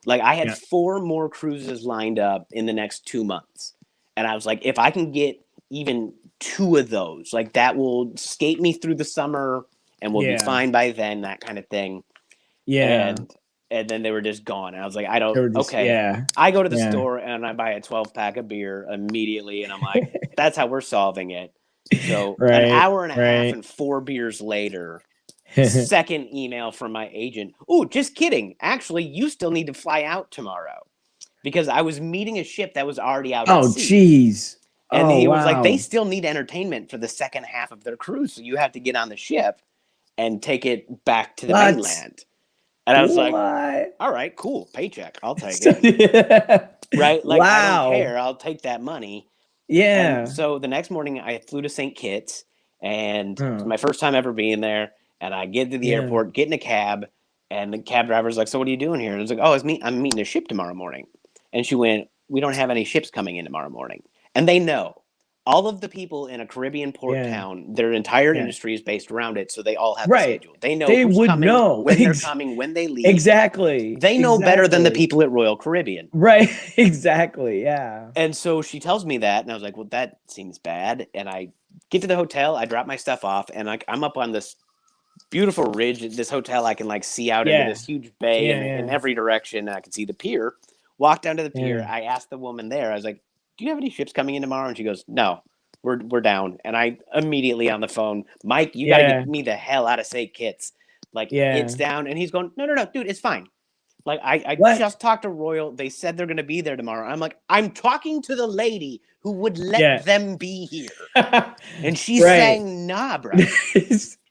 Like, I had 4 more cruises lined up in the next 2 months. And I was like, if I can get even 2 of those, like, that will skate me through the summer and we'll be fine by then, that kind of thing. Yeah. And then they were just gone. And I was like, I go to the store and I buy a 12-pack of beer immediately. And I'm like, that's how we're solving it. So an hour and a half and 4 beers later, second email from my agent. "Oh, just kidding. Actually, you still need to fly out tomorrow." Because I was meeting a ship that was already out at sea. Jeez. And he was like, they still need entertainment for the second half of their cruise. So you have to get on the ship and take it back to the mainland. And I was like, all right, cool. Paycheck. I'll take it. Right? Like, I don't care. I'll take that money. Yeah. And so the next morning I flew to St. Kitts, and it was my first time ever being there. And I get to the airport, get in a cab, and the cab driver's like, "So what are you doing here?" And I was like, "Oh, I'm meeting a ship tomorrow morning." And she went, "We don't have any ships coming in tomorrow morning." And they know. All of the people in a Caribbean port town, their entire industry is based around it, so they all have a schedule. They know who's coming, when they're coming, when they leave. Exactly. They know better than the people at Royal Caribbean. Right. Exactly. Yeah. And so she tells me that, and I was like, well, that seems bad. And I get to the hotel, I drop my stuff off, and I'm up on this beautiful ridge at this hotel. I can like see out into this huge bay in every direction. And I can see the pier. Walk down to the pier. I asked the woman there, I was like, "Do you have any ships coming in tomorrow?" And she goes, "No, we're down." And I immediately on the phone, "Mike, you got to get me the hell out of St. Kitts. Like, it's down." And he's going, no, dude, it's fine. Like, I just talked to Royal. They said they're going to be there tomorrow. I'm like, I'm talking to the lady who would let them be here. And she's saying, nah, bro.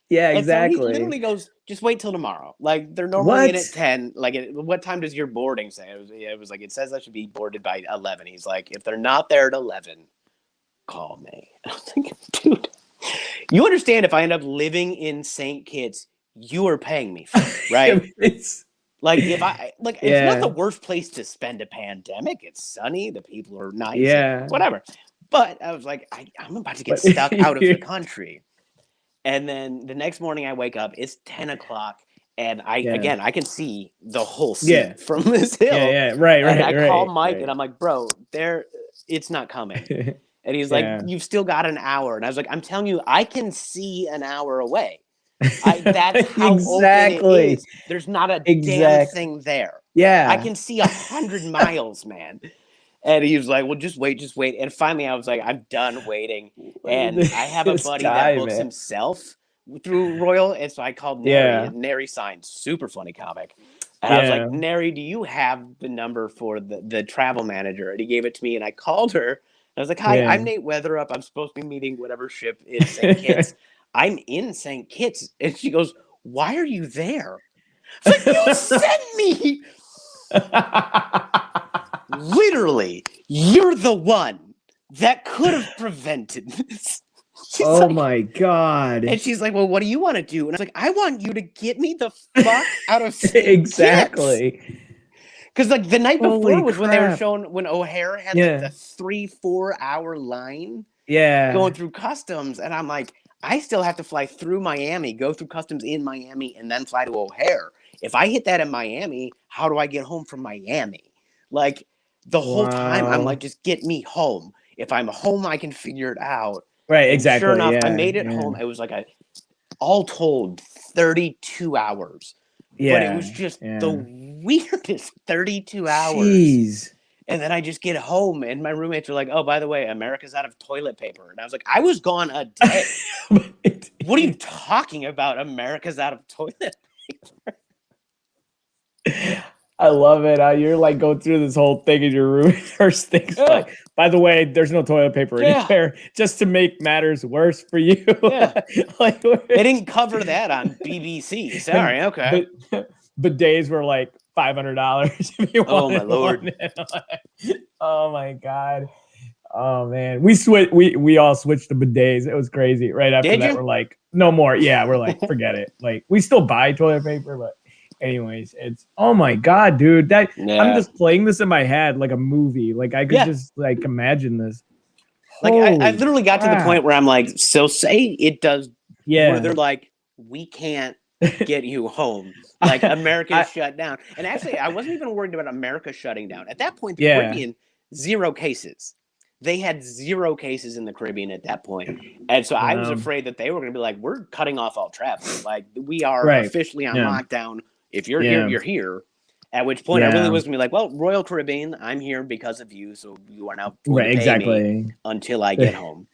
Yeah, exactly. So he literally goes, "Just wait till tomorrow." Like, they're normally in at 10. Like, what time does your boarding say? It was like, it says I should be boarded by 11. He's like, if they're not there at 11, call me. And I'm thinking, dude, you understand if I end up living in St. Kitts, you are paying me for it, right? It's like, if I it's not the worst place to spend a pandemic. It's sunny, the people are nice, whatever. But I was like, I'm about to get stuck out of the country. And then the next morning I wake up, it's 10 o'clock, and I can see the whole sea from this hill. Right. And I call Mike, and I'm like, "Bro, it's not coming." And he's like, "You've still got an hour." And I was like, "I'm telling you, I can see an hour away. That's how open it is. There's not a damn thing there. Yeah. I can see 100 miles, man." And he was like, "Well, just wait. And finally, I was like, I'm done waiting. And I have a buddy that books himself through Royal. And so I called Nary. Nary signed, super funny comic. And I was like, Neri, do you have the number for the travel manager? And he gave it to me, and I called her. And I was like, hi, I'm Nate Weatherup. I'm supposed to be meeting whatever ship in St. Kitts. I'm in St. Kitts. And she goes, why are you there? It's like, you sent me. Literally, you're the one that could have prevented this. Oh my God. And she's like, well, what do you want to do? And I was like, I want you to get me the fuck out of St. Exactly. Because like the night before was when they were showing when O'Hare had like the 3-4 hour line going through customs. And I'm like, I still have to fly through Miami, go through customs in Miami, and then fly to O'Hare. If I hit that in Miami, how do I get home from Miami? Like the whole time I'm like, just get me home. If I'm home, I can figure it out. Right, and exactly. Sure enough, I made it home. It was like all told, 32 hours. Yeah. But it was just the weirdest 32 hours. Jeez. And then I just get home, and my roommates were like, oh, by the way, America's out of toilet paper. And I was like, I was gone a day. What are you talking about? America's out of toilet paper. I love it. You're like going through this whole thing in your room. First things like, by the way, there's no toilet paper anywhere, just to make matters worse for you. Like, they didn't cover that on BBC. Sorry, okay. But days were like $500 if you wanted. Oh my Lord. Oh my God. Oh man. We all switched to bidets. It was crazy. Right after that, we're like, no more. Yeah, we're like, forget it. Like, we still buy toilet paper, but anyways, it's oh my God, dude. I'm just playing this in my head like a movie. Like I could just like imagine this. Like I literally got to the point where I'm like, so say it does where they're like, we can't get you home. Like America's shut down. And actually I wasn't even worried about America shutting down. At that point, the Caribbean, 0 cases. They had 0 cases in the Caribbean at that point. And so I was afraid that they were gonna be like, we're cutting off all travel. Like we are officially on lockdown. If you're here, you're here. At which point, I really was going to be like, well, Royal Caribbean, I'm here because of you. So you are now fully paying me until I get home.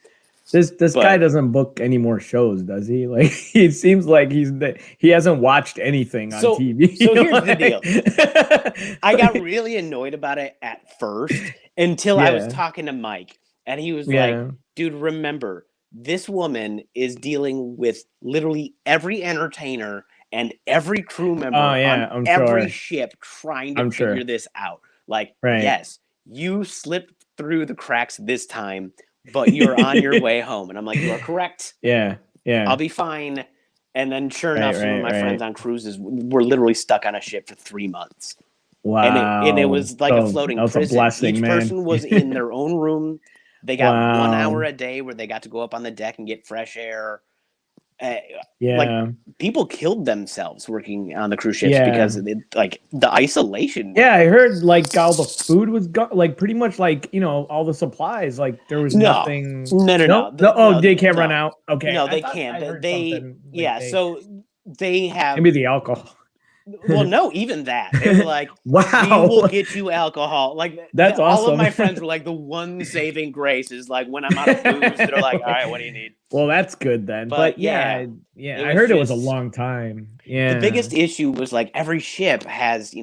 This guy doesn't book any more shows, does he? Like, it seems like he hasn't watched anything on TV. So here's the deal. I got really annoyed about it at first until I was talking to Mike. And he was like, dude, remember, this woman is dealing with literally every entertainer and every crew member on every ship trying to figure this out. Like, yes, you slipped through the cracks this time, but you're on your way home. And I'm like, you are correct. Yeah. I'll be fine. And then sure enough, some of my friends on cruises were literally stuck on a ship for 3 months. Wow. And it was like a floating prison. A blessing, Each person was in their own room. They got 1 hour a day where they got to go up on the deck and get fresh air. Like people killed themselves working on the cruise ships because of like the isolation. Yeah, I heard like all the food was like pretty much like, you know, all the supplies, like there was nothing. No. They can't run out. Okay. No, they can't. So they have maybe the alcohol. Well, no, even that. They were like, wow, we will get you alcohol. Like that's awesome. All of my friends were like, the one saving grace is like when I'm out of booze, they're like, all right, what do you need? Well, that's good then. But I heard it was a long time. Yeah. The biggest issue was like every ship has,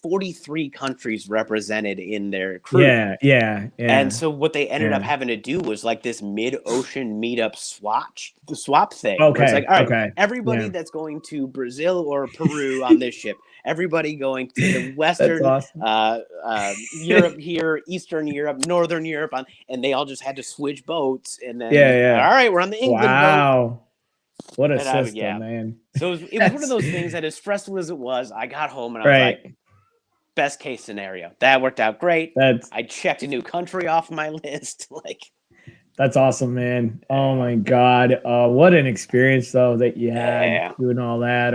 43 countries represented in their crew. Yeah. And so what they ended up having to do was like this mid-ocean meetup swap thing. Okay. It's like, all right, everybody that's going to Brazil or Peru on this ship, everybody going to the Western Europe here, Eastern Europe, Northern Europe, and they all just had to switch boats. And then, all right, we're on the England boat. Wow. What a system, man. So it was one of those things that as stressful as it was, I got home and I was like, best case scenario. That worked out great. I checked a new country off my list. That's awesome, man. Oh my God. What an experience though that you had doing all that.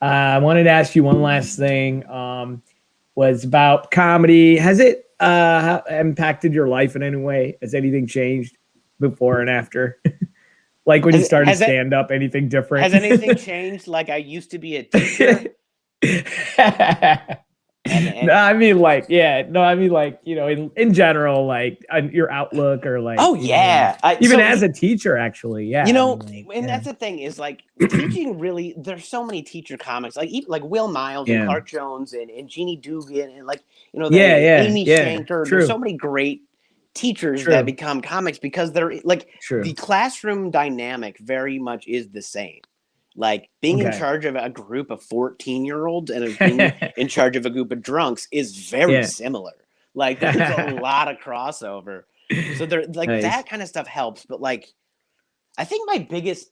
I wanted to ask you one last thing. Was about comedy. Has it impacted your life in any way? Has anything changed before and after? Like when you started stand up, anything different? Has anything changed? Like I used to be a teacher. And No, I mean like, in general, like your outlook or like, oh yeah, even as a teacher, actually, yeah. And that's the thing is like teaching really. There's so many teacher comics like Will Miles and Clark Jones and Jeannie Dugan and Amy Shanker. True. There's so many great teachers that become comics because they're like the classroom dynamic very much is the same. Like being in charge of a group of 14-year-olds and being in charge of a group of drunks is very similar. Like there's a lot of crossover. So there like that kind of stuff helps. But like I think my biggest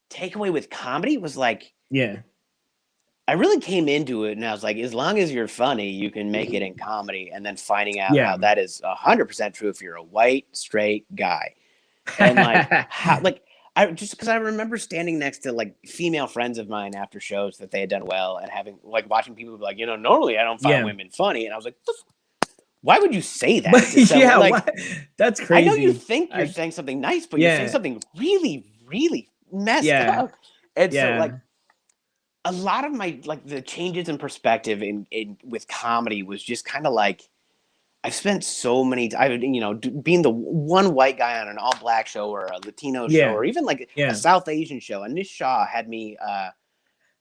takeaway with comedy was like I really came into it and I was like, as long as you're funny, you can make it in comedy. And then finding out how that is 100% true if you're a white, straight guy. And like how because I remember standing next to like female friends of mine after shows that they had done well and having like watching people be like, normally I don't find women funny. And I was like, why would you say that? That's crazy. I know you think you're saying something nice, but you're saying something really, really messed up. And so like a lot of my like the changes in perspective in with comedy was just kind of like I've spent so many, being the one white guy on an all black show or a Latino show or even like a South Asian show. And Nish Shah had me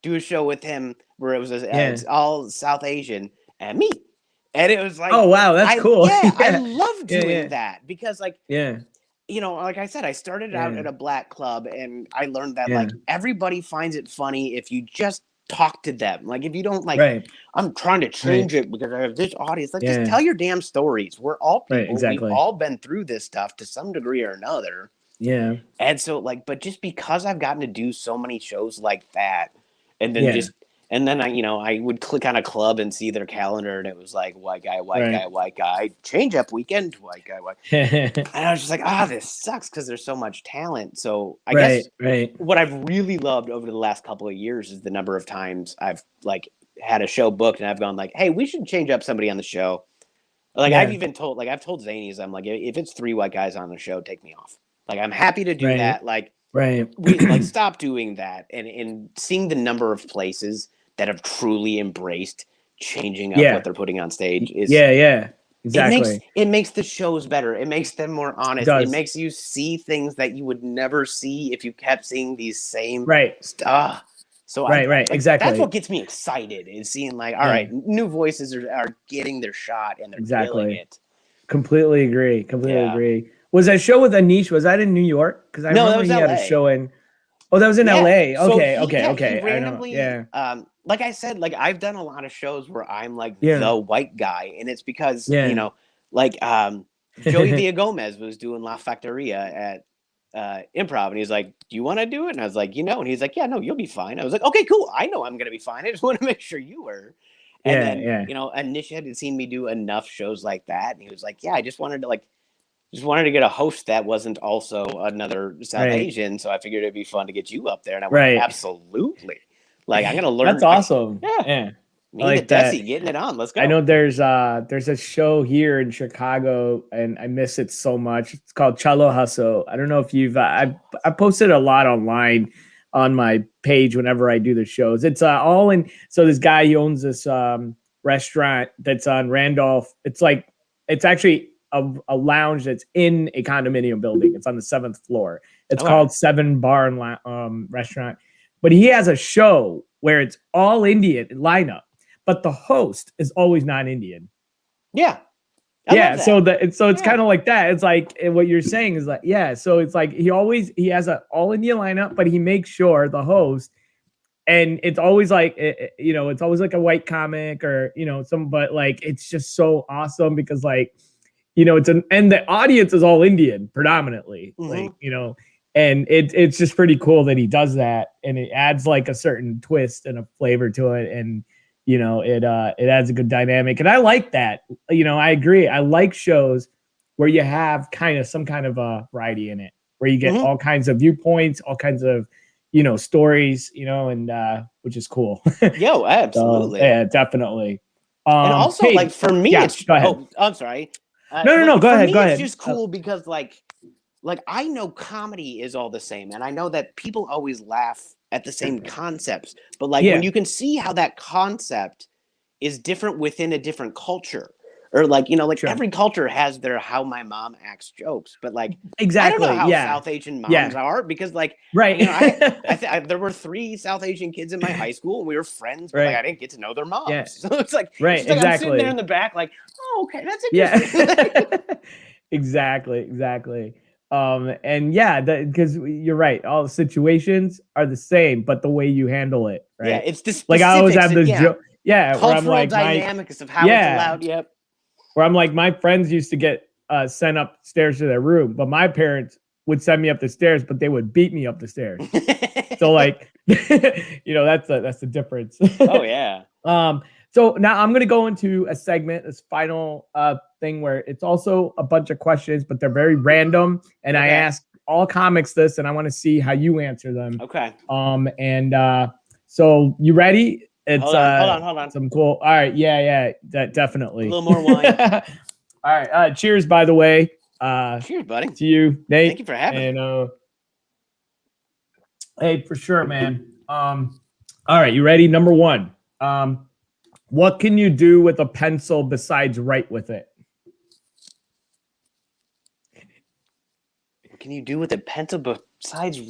do a show with him where it was it's all South Asian and me. And it was like, oh, wow, that's cool. I love doing that because like, like I said, I started out at a black club and I learned that like everybody finds it funny if you just talk to them. Like if you don't like I'm trying to change it because I have this audience, like just tell your damn stories. We're all people. We've all been through this stuff to some degree or another. And so like, but just because I've gotten to do so many shows like that and then I would click on a club and see their calendar and it was like white guy, change up weekend, white guy. And I was just like, this sucks because there's so much talent. So I guess what I've really loved over the last couple of years is the number of times I've like had a show booked and I've gone like, hey, we should change up somebody on the show. Like I've even told Zanies, I'm like, if it's 3 white guys on the show, take me off. Like I'm happy to do that. Like we like stop doing that and seeing the number of places that have truly embraced changing up what they're putting on stage is exactly. It makes the shows better. It makes them more honest. It makes you see things that you would never see if you kept seeing these same stuff. So exactly. That's what gets me excited is seeing like, all right, new voices are getting their shot and they're killing it. Completely agree. Was that show with Anish? Was that in New York? Because I remember he had a show in. Oh, that was in LA. Okay. He randomly, like I said, like I've done a lot of shows where I'm like the white guy, and it's because like Joey Villagomez was doing La Factoria at Improv, and he's like, "Do you want to do it?" And I was like, and he's like, "Yeah, no, you'll be fine." I was like, "Okay, cool. I know I'm gonna be fine. I just want to make sure you were." And then Anish had seen me do enough shows like that, and he was like, "Yeah, I just wanted to get a host that wasn't also another South Asian, so I figured it'd be fun to get you up there." And I went, absolutely. Like, I'm going to learn. That's awesome. Me and Desi getting it on. Let's go. I know there's a show here in Chicago, and I miss it so much. It's called Chalo Hustle. I don't know if you've I posted a lot online on my page whenever I do the shows. It's all in. So this guy, he owns this restaurant that's on Randolph. It's actually a lounge that's in a condominium building. It's on the 7th floor. It's called 7 Bar and Restaurant. But he has a show where it's all Indian lineup, but the host is always non-Indian. Yeah. So it's kind of like that. It's like what you're saying is like, so it's like he has an all Indian lineup, but he makes sure the host, and it's always like, it's always like a white comic or, but like, it's just so awesome because like, and the audience is all Indian predominantly, like, and it's just pretty cool that he does that, and it adds like a certain twist and a flavor to it, and it adds a good dynamic, and I like that. I agree. I like shows where you have some kind of a variety in it, where you get all kinds of viewpoints, all kinds of stories, and which is cool. Yo, absolutely. So, definitely. And also, like for me, it's go ahead. Oh, I'm sorry. No. Go ahead. It's just cool because like I know comedy is all the same, and I know that people always laugh at the same concepts, but like when you can see how that concept is different within a different culture. Or like, Sure. every culture has their how my mom acts jokes, but like, Exactly. I don't know how Yeah. South Asian moms are, because like, right. there were 3 South Asian kids in my high school and we were friends, but right. like, I didn't get to know their moms. Yeah. So it's like, right. It's like I'm sitting there in the back like, oh, okay, that's interesting. Yeah. exactly. And yeah, because you're right. All the situations are the same, but the way you handle it, right? Yeah, it's the specifics. Like I always have this joke. Yeah. Cultural dynamics of how it's allowed. Yep. Where I'm like, my friends used to get sent upstairs to their room, but my parents would send me up the stairs, but they would beat me up the stairs. So like, that's the difference. Oh yeah. So now I'm gonna go into a segment, this final thing where it's also a bunch of questions, but they're very random, and I ask all comics this, and I want to see how you answer them. Okay. So you ready? It's hold on. Some cool. All right, yeah, that definitely. A little more wine. All right, cheers. By the way, cheers, buddy. To you, Nate. Thank you for having me. Hey, for sure, man. All right, you ready? Number 1. What can you do with a pencil besides write with it? What can you do with a pencil besides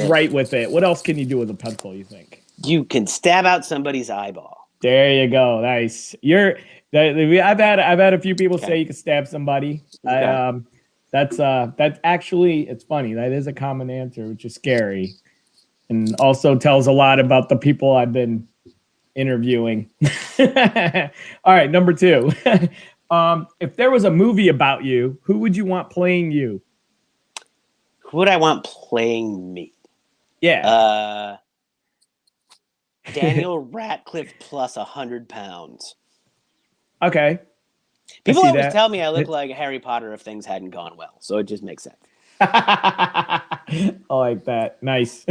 write with it? What else can you do with a pencil, you think? You can stab out somebody's eyeball. There you go. Nice. I've had a few people say you can stab somebody. Okay. That's actually, it's funny. That is a common answer, which is scary, and also tells a lot about the people I've been interviewing. All right, number 2. If there was a movie about you, who would you want playing you? Who would I want playing me? Yeah. Daniel Radcliffe plus 100 pounds. Okay. People always tell me I look like Harry Potter if things hadn't gone well, so it just makes sense. I like that. Nice.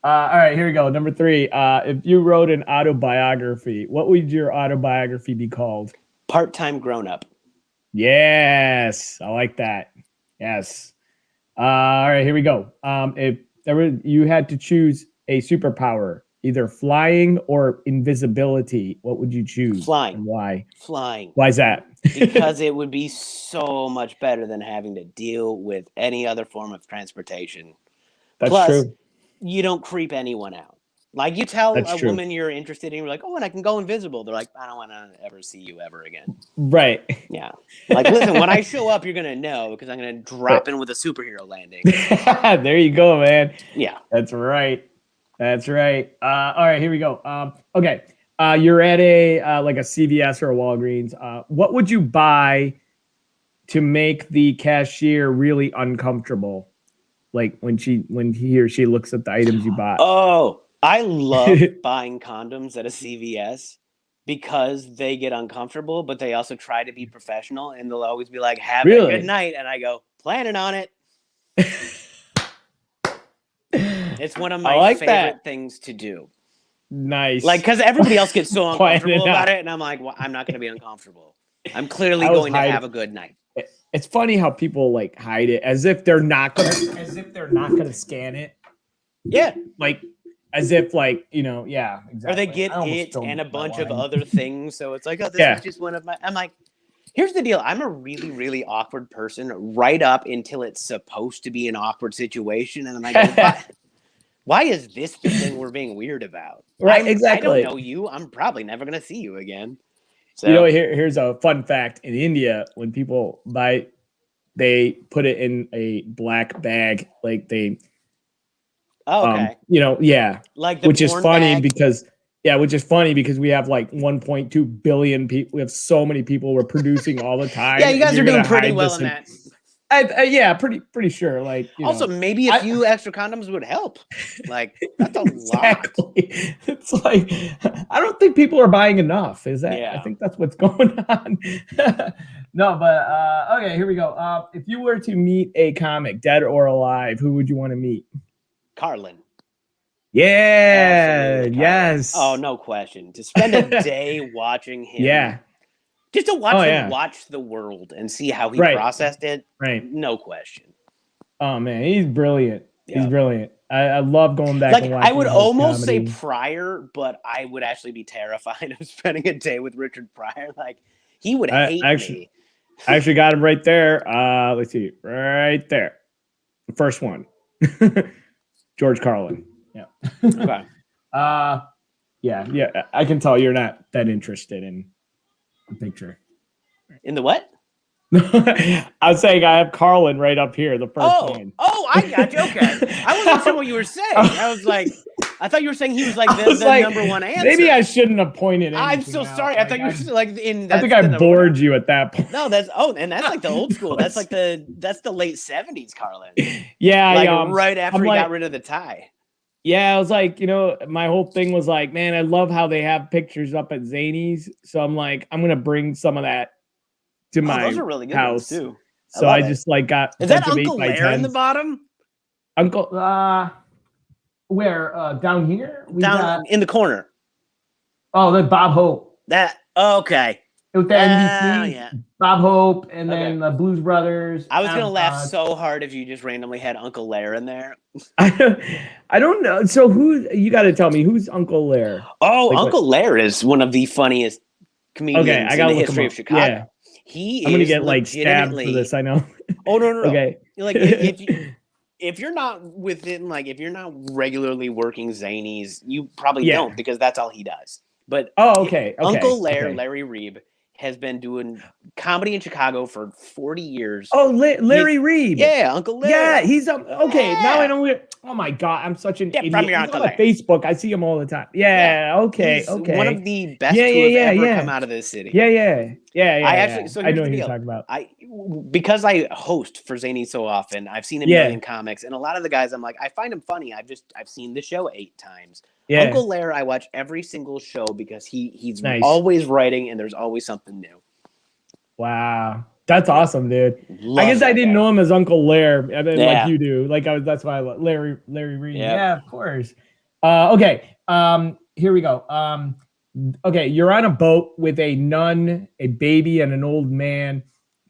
All right, here we go. Number 3. If you wrote an autobiography, what would your autobiography be called? Part-time grown-up. Yes, I like that. Yes. All right, here we go. If you had to choose a superpower, either flying or invisibility, what would you choose? Flying. And why? Flying. Why is that? Because it would be so much better than having to deal with any other form of transportation. That's Plus, true. You don't creep anyone out. Like you tell woman you're interested in, you're like, oh, and I can go invisible. They're like, I don't want to ever see you ever again. Right. Yeah. Like, listen, when I show up, you're going to know because I'm going to drop in with a superhero landing. There you go, man. Yeah. That's right. All right, here we go. Okay. You're at a like a CVS or a Walgreens. What would you buy to make the cashier really uncomfortable? Like when he or she looks at the items you bought. Oh, I love buying condoms at a CVS because they get uncomfortable, but they also try to be professional, and they'll always be like, have a good night. And I go, planning on it. It's one of my favorite things to do. Nice. Like, because everybody else gets so uncomfortable about it, and I'm like, well, I'm not going to be uncomfortable. I'm clearly going to have a good night. It's funny how people like hide it as if they're not gonna scan it. Yeah. Like as if like, yeah, exactly. Or they get it and a bunch of other things. So it's like, oh, this is just one of my, I'm like, here's the deal. I'm a really, really awkward person right up until it's supposed to be an awkward situation. And then I go, why is this the thing we're being weird about? Right, exactly. I don't know you. I'm probably never going to see you again. So, here's a fun fact. In India, when people buy, they put it in a black bag. Like they, okay. Like which is funny bag. Which is funny because we have like 1.2 billion people. We have so many people we're producing all the time. Yeah, you guys are doing pretty well in that. Pretty sure. Like also, maybe a few extra condoms would help. Like that's a lot. It's like I don't think people are buying enough. Is that? Yeah. I think that's what's going on. No, but okay, here we go. If you were to meet a comic, dead or alive, who would you want to meet? Carlin. Yeah. Yes. Oh, no question. To spend a day watching him. Yeah. Just to watch him watch the world and see how he processed it. Right. No question. Oh, man. He's brilliant. He's brilliant. I love going back and watching. I would almost comedy. say Pryor, but I would actually be terrified of spending a day with Richard Pryor. Like, he would hate me. I actually got him right there. Let's see. Right there. The first one. George Carlin. Yeah. Okay. Yeah. I can tell you're not that interested in the picture. In the what? I was saying I have Carlin right up here, the first one. Oh, I got you. Okay. I wasn't sure what you were saying. I was like, I thought you were saying he was like the number one answer. Maybe I shouldn't have pointed. I'm so sorry. I thought you were like in. I think I bored you at that point. No, and that's like the old school. That's like the late 70s, Carlin. Yeah, like right after he got rid of the tie. Yeah, I was like, my whole thing was like, man, I love how they have pictures up at Zany's. So I'm like, I'm gonna bring some of that to my those are really good house too. So I just like got. Is that Uncle Lair in the bottom? Uncle, where? Down here? Down in the corner. Oh, that's Bob Hope. Okay. With the NBC, yeah. Bob Hope, and then the Blues Brothers. I was gonna laugh so hard if you just randomly had Uncle Lair in there. I don't know. So who? You got to tell me who's Uncle Lair. Oh, like, Uncle Lair is one of the funniest comedians in the history of Chicago. Yeah. I'm gonna get like stabbed for this. I know. Oh no. Okay. Like if you're not if you're not regularly working Zanies, you probably don't, because that's all he does. But Uncle Lair, Larry Reeb, has been doing comedy in Chicago for 40 years. Oh, Larry Reeb. Yeah, Uncle Larry. Yeah, he's okay. Yeah. Now I know. Oh my God, I'm such an idiot. He's on Facebook. I see him all the time. Yeah. Okay. He's one of the best who have ever come out of this city. Yeah. I actually. So I know what you're talking about. Because I host for Zany so often, I've seen a million comics, and a lot of the guys, I'm like, I find him funny. I've seen the show 8 times. Yeah. Uncle Lair, I watch every single show because he's always writing, and there's always something new. Wow, that's awesome, dude. I guess I didn't know him as Uncle Lair, like you do. Like that's why I love Larry Reed. Yeah, of course. Okay. Here we go. Okay, you're on a boat with a nun, a baby, and an old man,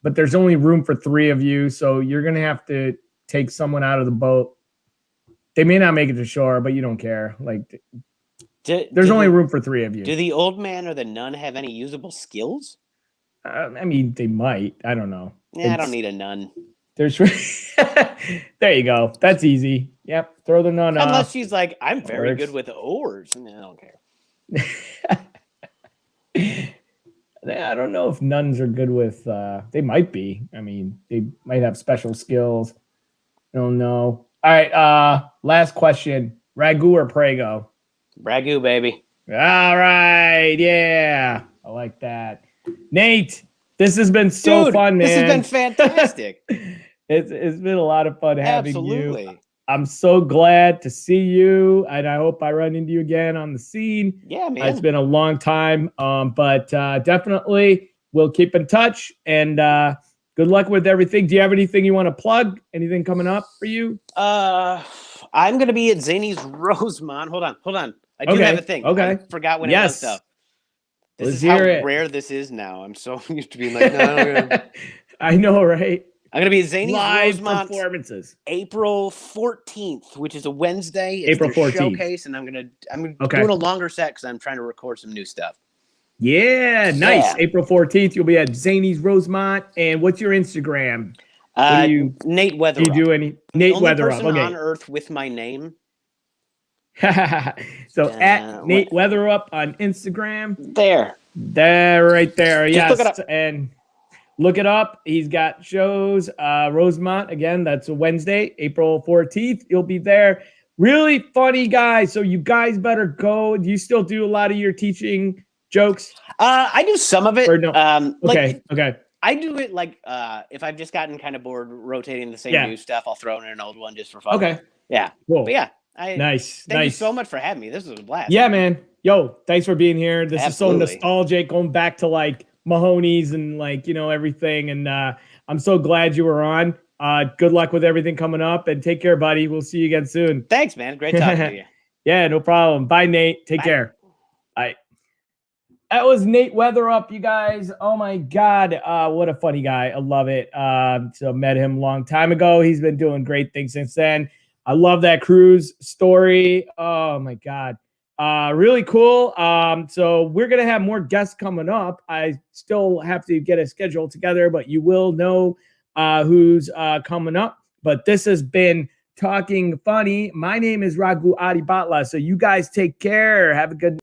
but there's only room for 3 of you, so you're gonna have to take someone out of the boat. They may not make it to shore, but you don't care. Like, there's only room for 3 of you. Do the old man or the nun have any usable skills? I mean, they might. I don't know. Yeah, I don't need a nun. There you go. That's easy. Yep. Throw the nun off. Unless she's like, I'm very good with oars. I don't care. I don't know if nuns are good with. They might be. I mean, they might have special skills. I don't know. All right. Last question. Ragu or Prego? Ragu, baby. All right. Yeah. I like that. Nate, this has been so fun, man. This has been fantastic. It's been a lot of fun having you. I'm so glad to see you, and I hope I run into you again on the scene. Yeah, man. It's been a long time, but definitely we'll keep in touch, and good luck with everything. Do you have anything you want to plug? Anything coming up for you? I'm going to be at Zany's Rosemont. Hold on. I do have a thing. Okay. I forgot when it was stuff. This is how rare this is now. I'm so used to being like, no. I know, right? I'm gonna be at Zany's live Rosemont performances, April 14th, which is a Wednesday. It's April 14th showcase, and I'm doing a longer set because I'm trying to record some new stuff. Yeah, nice. Yeah. April 14th, you'll be at Zany's Rosemont. And what's your Instagram? Nate Weatherup. Do you do any Nate Weatherup? The only person on earth with my name. So at Nate Weatherup on Instagram. There, right there. Yes, and look it up. He's got shows. Rosemont again. That's a Wednesday, April 14th. You'll be there. Really funny guy. So you guys better go. Do you still do a lot of your teaching jokes? I do some of it. Or no? Okay. I do it like if I've just gotten kind of bored rotating the same new stuff, I'll throw in an old one just for fun. Okay. Yeah. Cool. But yeah. Nice. Thank you so much for having me. This was a blast. Yeah, man. Yo, thanks for being here. This is so nostalgic, going back to like Mahoney's and like, everything. And I'm so glad you were on. Good luck with everything coming up, and take care, buddy. We'll see you again soon. Thanks, man. Great talking to you. Yeah, no problem. Bye, Nate. Take care. Bye. That was Nate Weatherup, you guys. Oh my God. What a funny guy. I love it. So met him a long time ago. He's been doing great things since then. I love that cruise story. Oh my God. Really cool. So we're going to have more guests coming up. I still have to get a schedule together, but you will know who's coming up. But this has been Talking Funny. My name is Raghu Adibatla. So you guys take care. Have a good